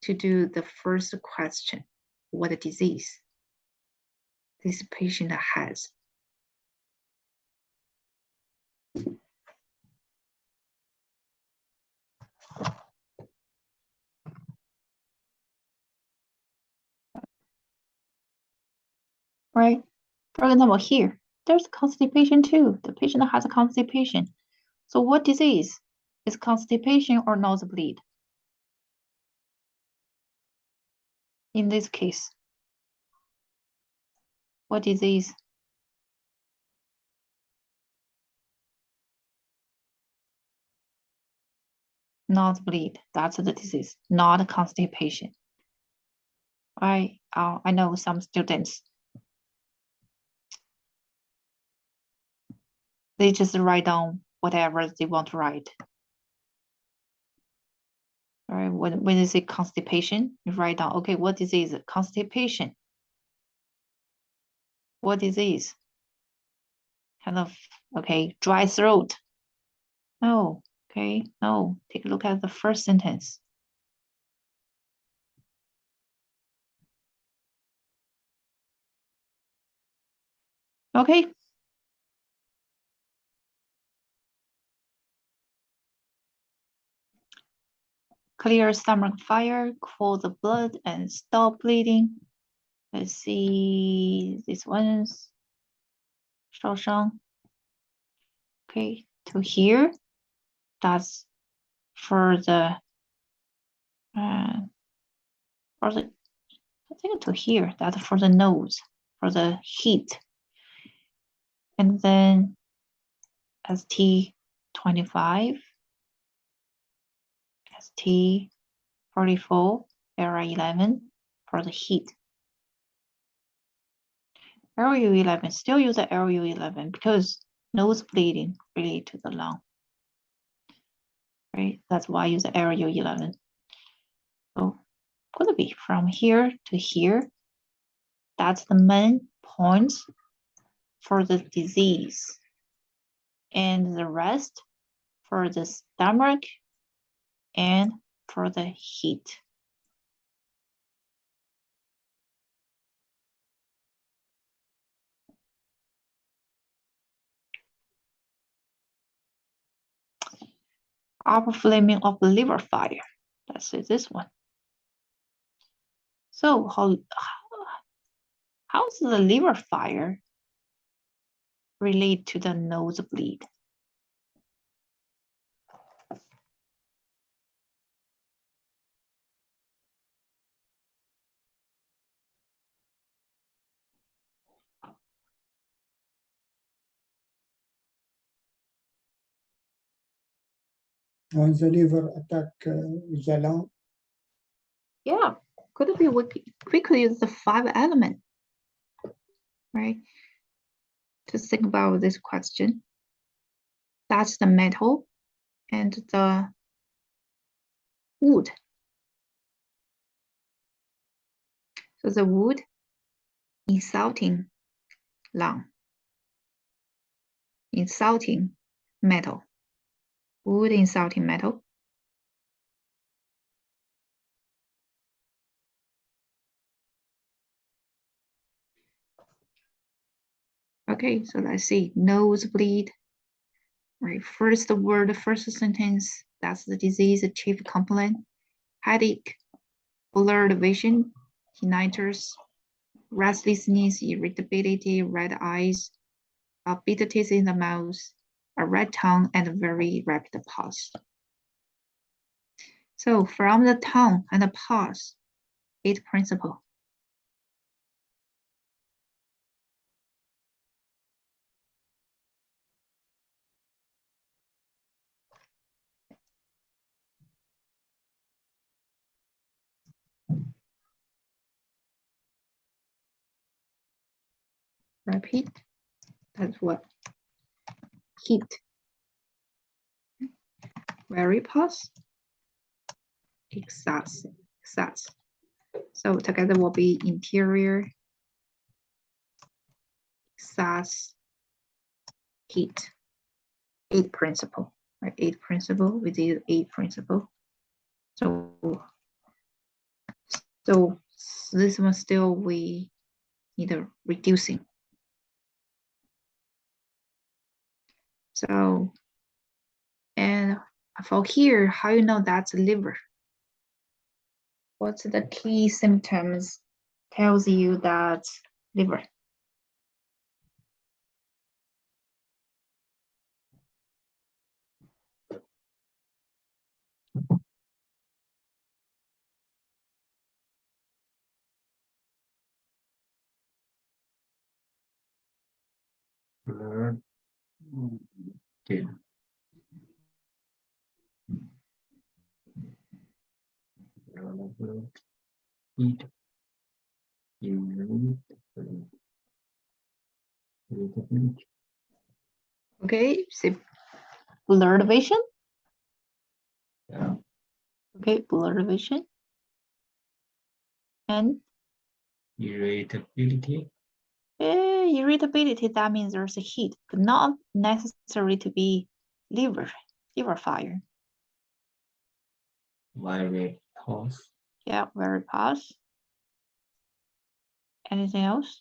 to do the first question, what disease this patient has. Right? For example, here, there's constipation too. The patient has a constipation. So what disease? Is constipation or nosebleed? In this case, what disease? Nosebleed, that's the disease, not constipation. I know some students, they just write down whatever they want to write. All right, when you say constipation, you write down, okay, what disease? Constipation. What disease? Kind of, okay, dry throat. No, okay, no. Take a look at the first sentence. Okay. Clear stomach fire, cool the blood and stop bleeding. Let's see this one's 烧伤. Okay, to here, that's for the I think to here, that's for the nose, for the heat. And then ST25, ST44, area 11 for the heat. LU11, still use the LU11 because nose bleeding related to the lung. Right, that's why I use the LU11. So could be from here to here. That's the main points for the disease. And the rest for the stomach and for the heat. Upper flaming of the liver fire. Let's say this one. So how's the liver fire relate to the nosebleed? When the liver attack the lung. Yeah, could be we quickly use the 5 element, right? To think about this question. That's the metal and the wood. So the wood insulting lung, insulting metal, wood insulting metal. Okay, so let's see, nosebleed. Right, first word, first sentence, that's the disease chief complaint. Headache, blurred vision, tinnitus, restlessness, irritability, red eyes, bitter taste in the mouth, a red tongue, and a very rapid pulse. So from the tongue and the pause, 8th principle. Repeat. That's what? Heat. Very pause. Excess. So together will be interior, excess, heat. 8th principle, right? 8th principle. We did 8th principle. So this one still we need a reducing. So, and for here, how you know that's liver? What's the key symptoms tells you that liver? Blood. Okay. Heat. Okay, say blurred vision. Yeah. Okay, blurred vision. And Irritability. irritability, that means there's a heat, but not necessary to be liver fire. Very pause. Yeah, very pause. Anything else?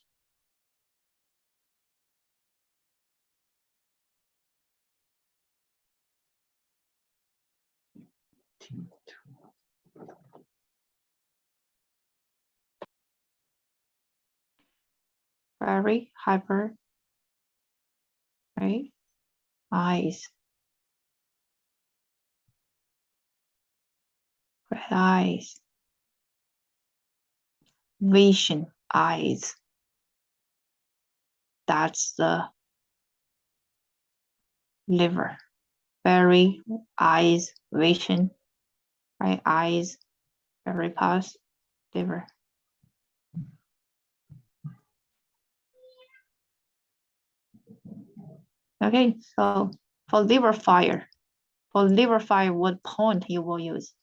Very hyper, right? Eyes. Red eyes. Vision, eyes. That's the liver. Very eyes, vision, right? Eyes, very pause, liver. Okay, so for liver fire, what point you will use?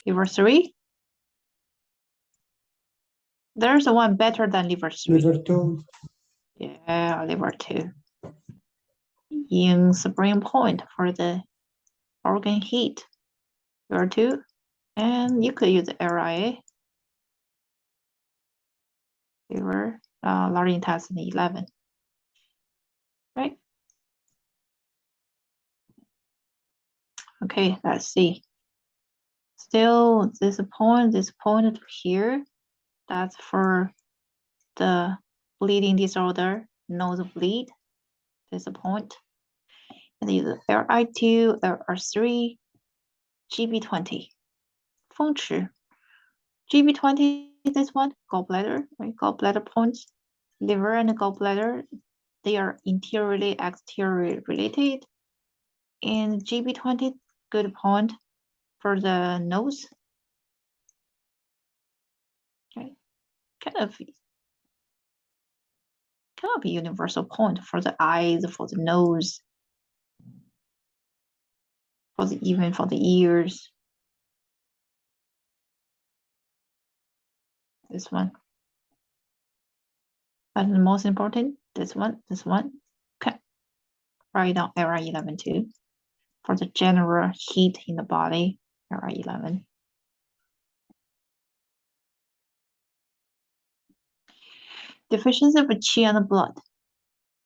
Liver 3? There's one better than liver 3. Liver 2. Yeah, liver 2. In spring point for the organ heat, liver 2. And you could use RIA. Liver, large intestine 11. Right? Okay, let's see. Still, this point here, that's for the bleeding disorder, nosebleed. This point. And use LI2, LR3, GB20. 风池. GB20, this one, gallbladder, right? Gallbladder points, liver and gallbladder, they are interiorly exteriorly related. And GB20, good point for the nose. Okay. Kind of a universal point for the eyes, for the nose, even for the ears. This one. And the most important, this one. Okay. Write down RI11 too. For the general heat in the body, RI11. Deficiency of qi and blood.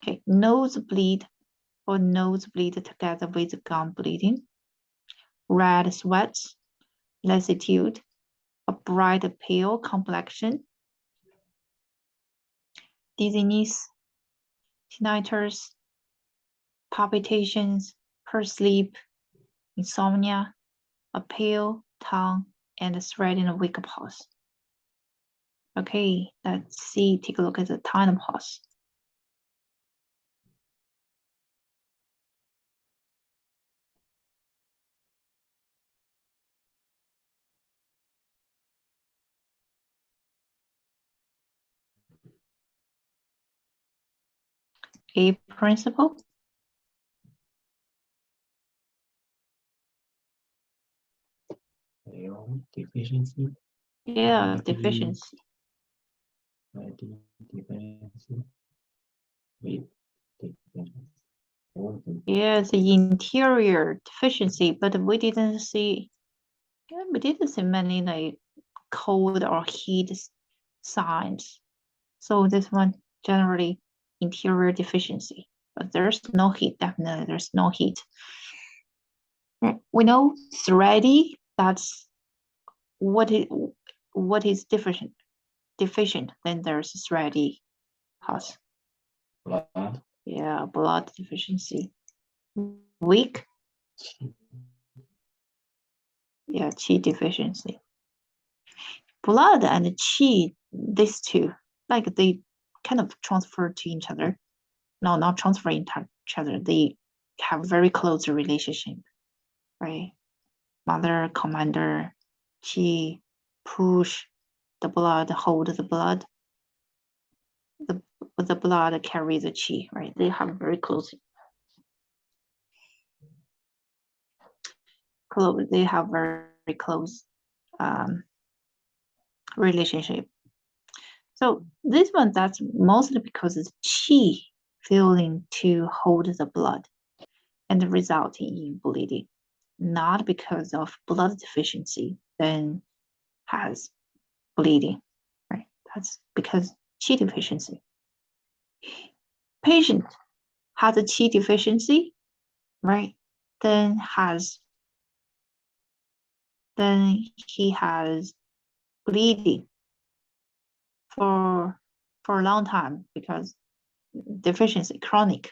Okay, nosebleed or nosebleed together with gum bleeding. Red sweats, lassitude, a bright pale complexion, dizziness, tinnitus, palpitations, poor sleep, insomnia, a pale tongue, and a thread in a weak pulse. Okay, let's see, take a look at the tiny pulse. A principle? Deficiency. Yeah, deficiency. Deficiency. Yeah, the interior deficiency, but we didn't see many like cold or heat signs. So this one generally interior deficiency, but there's no heat. Definitely, there's no heat. We know thready. That's what is deficient. Then there's thready pulse. Blood. Yeah, blood deficiency. Weak. Yeah, qi deficiency. Blood and qi, these two, like they kind of transfer to each other. No, not transfer to each other. They have very close relationship, right? Mother, commander, qi, push the blood, hold the blood. The blood carries the qi, right? They have very close. They have very close relationship. So this one, that's mostly because it's qi failing to hold the blood and resulting in bleeding, not because of blood deficiency then has bleeding, right? That's because qi deficiency. Patient has a qi deficiency, right? Then he has bleeding for a long time because deficiency, chronic.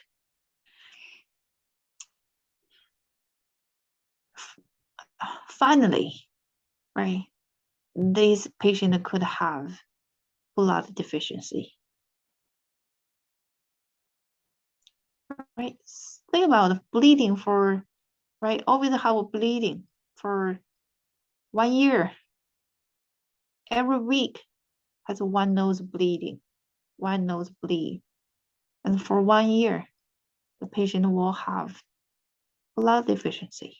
Finally, right, this patient could have blood deficiency. Right, think about bleeding for, right, always have bleeding for 1 year. Every week has one nose bleeding, and for 1 year, the patient will have blood deficiency.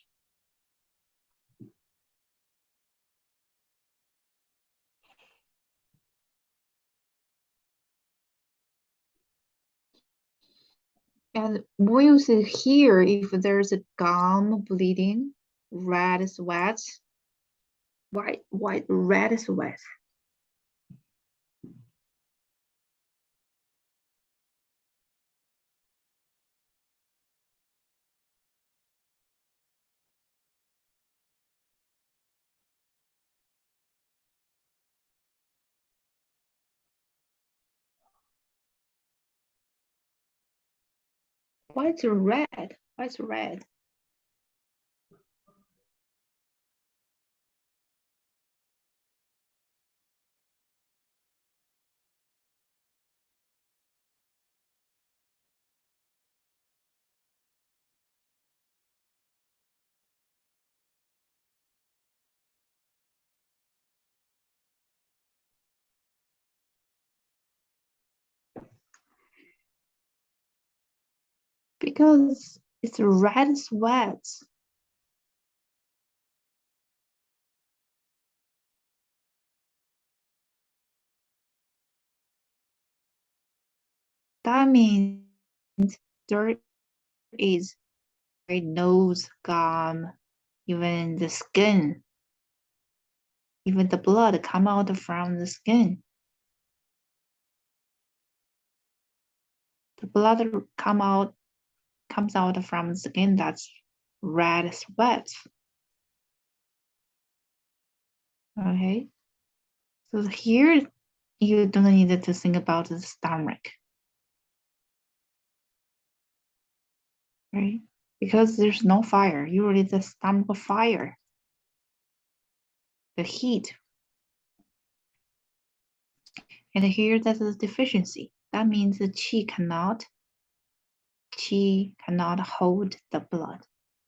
And we'll see here if there's a gum bleeding, red sweat, white red sweat. Why it's red? Why it's red? Because it's red sweat. That means there is a nose, gum, even the skin, even the blood come out from the skin. The blood comes out from the skin, that's red sweat. Okay, so here you don't need to think about the stomach. right? Because there's no fire. Usually the stomach fire, the heat. And here that's a deficiency. That means the qi cannot hold the blood.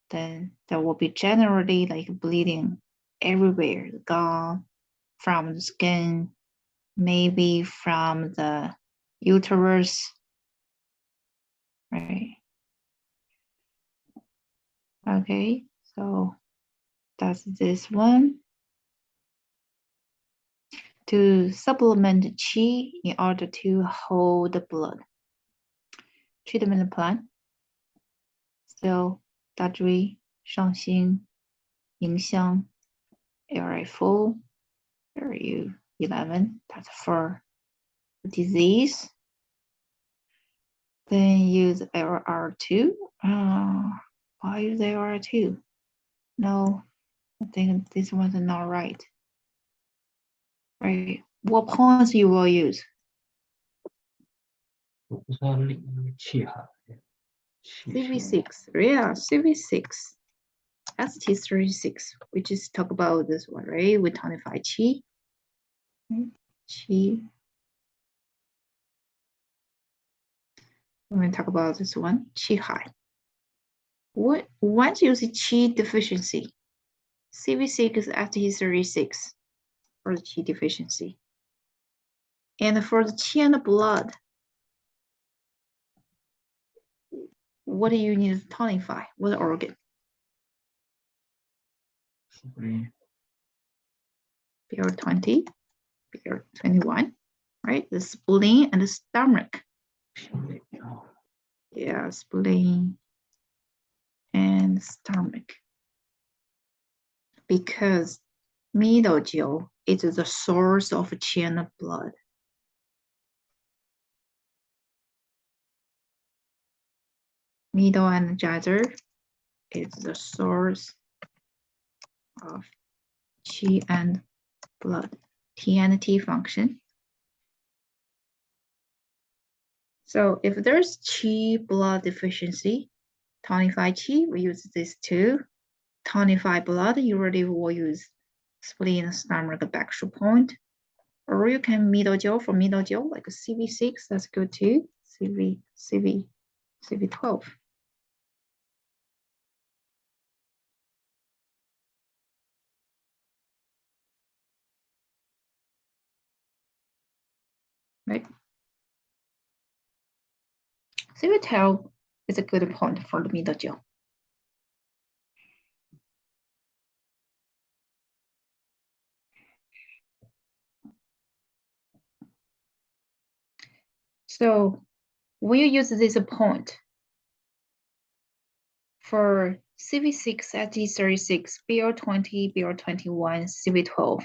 Then there will be generally like bleeding everywhere, gone from the skin, maybe from the uterus, right? Okay, so that's this one. To supplement qi in order to hold the blood. Treatment plan. So 大椎、上心、迎香、area 4, area 11. That's for the disease. Then use LR2. Why use LR2? No, I think this one's not right. Right. What points you will use? 我不知道气海。 CV6. Yeah, CV6. ST36. We just talk about this one, right? We tonify qi. Qi. We're going to talk about this one, qi hai. Once you see qi deficiency, CV6 is ST36 for the qi deficiency. And for the qi and the blood, what do you need to tonify? What organ? BR20, BR21, right? The spleen and the stomach. Yeah, spleen and stomach. Because middle jiao is the source of qi and blood. Middle energizer is the source of qi and blood. T and T function. So if there's qi blood deficiency, tonify qi, we use this too. Tonify blood, usually we'll use spleen, stomach, backshore point. Or you can middle jiao for middle jiao, like a CV6, that's good too. CV12. Right? CV12 is a good point for the middle jiao. So when you use this point for CV6, ST36, BR20, BR21, CV12,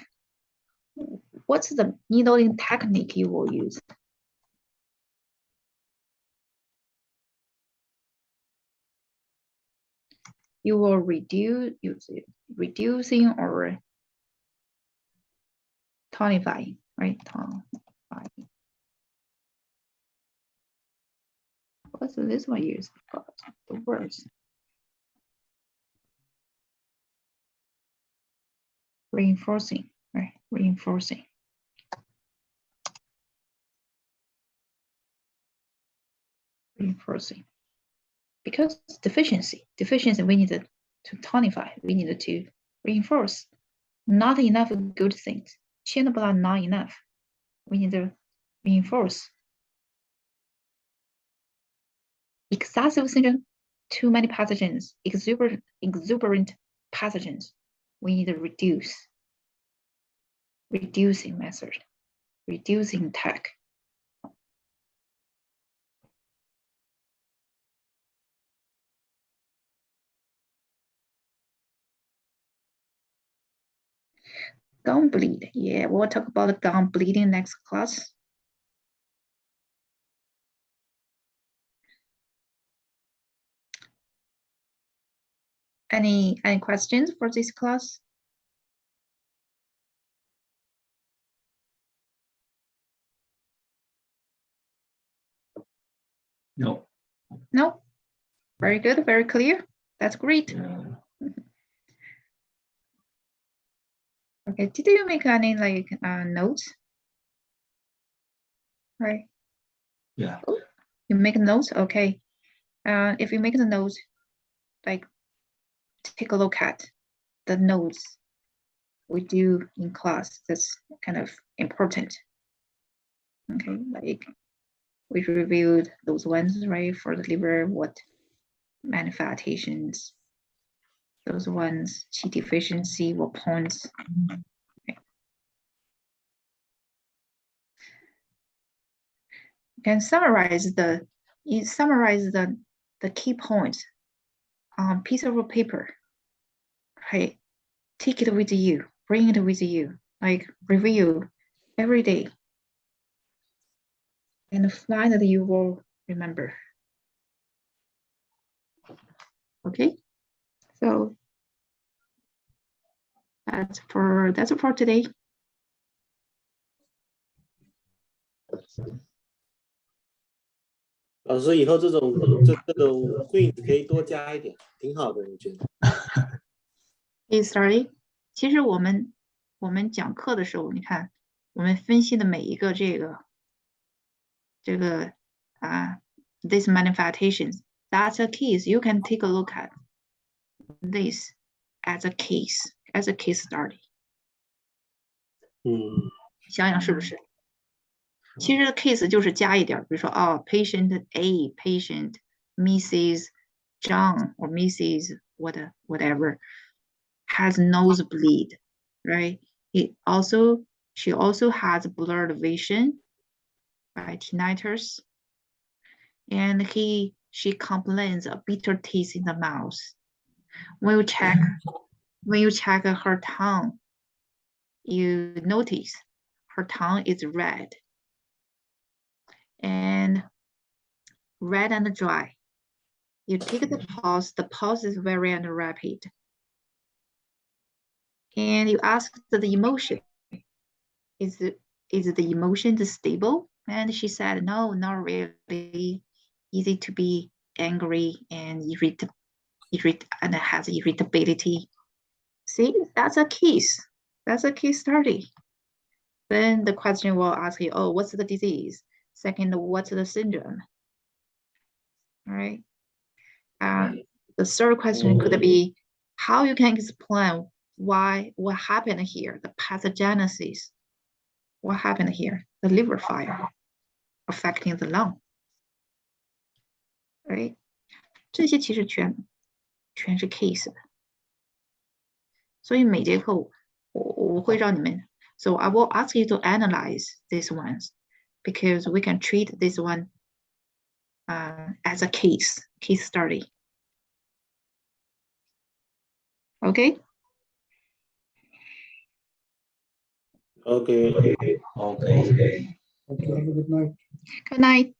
what's the needling technique you will use? You will use reducing or tonifying, right? Tonifying. What's this one use? The words. Reinforcing, right? Reinforcing. Reinforcing. Because deficiency, we need to tonify, we need to reinforce. Not enough good things. Qi and blood not enough. We need to reinforce. Excessive syndrome, too many pathogens, exuberant pathogens. We need to reduce. Reducing method, reducing tech. Gum bleed. Yeah, we'll talk about the gum bleeding next class. Any questions for this class? No. No? Very good, very clear. That's great. Yeah. Okay, did you make any like notes? Right. Yeah. You make notes, okay. If you make the notes, like take a look at the notes we do in class. That's kind of important. Okay, like we reviewed those ones, right? For the liver, what manifestations, those ones, Qi deficiency, what points. Okay. You can summarize the key points on piece of paper. Right, take it with you, bring it with you, like review every day, and find that you will remember. Okay, so that's for today. 老师以后这种quiz可以多加一点，挺好的，我觉得。Sorry， 其实我们讲课的时候，你看我们分析的每一个这个these manifestations, that's a case. You can take a look at this as a case study. 想想是不是？其实 case 就是加一点，比如说patient A, patient Mrs. John or Mrs. whatever has nosebleed, right? She also has blurred vision, right? Tinnitus, and she complains of bitter taste in the mouth. When you check her tongue, you notice her tongue is red. And red and dry. You take the pulse is very rapid. And you ask the emotion, is the emotion stable? And she said, no, not really. Easy to be angry and and has irritability. See, that's a case. That's a case study. Then the question will ask you, oh, what's the disease? Second, what's the syndrome? All right. The third question could be how you can explain what happened here, the pathogenesis. What happened here? The liver fire affecting the lung. Right? 这些其实全是 case 的。所以每节课我会让你们 So I will ask you to analyze these ones because we can treat this one as a case study. Okay? Okay. Okay, have a good night. Good night.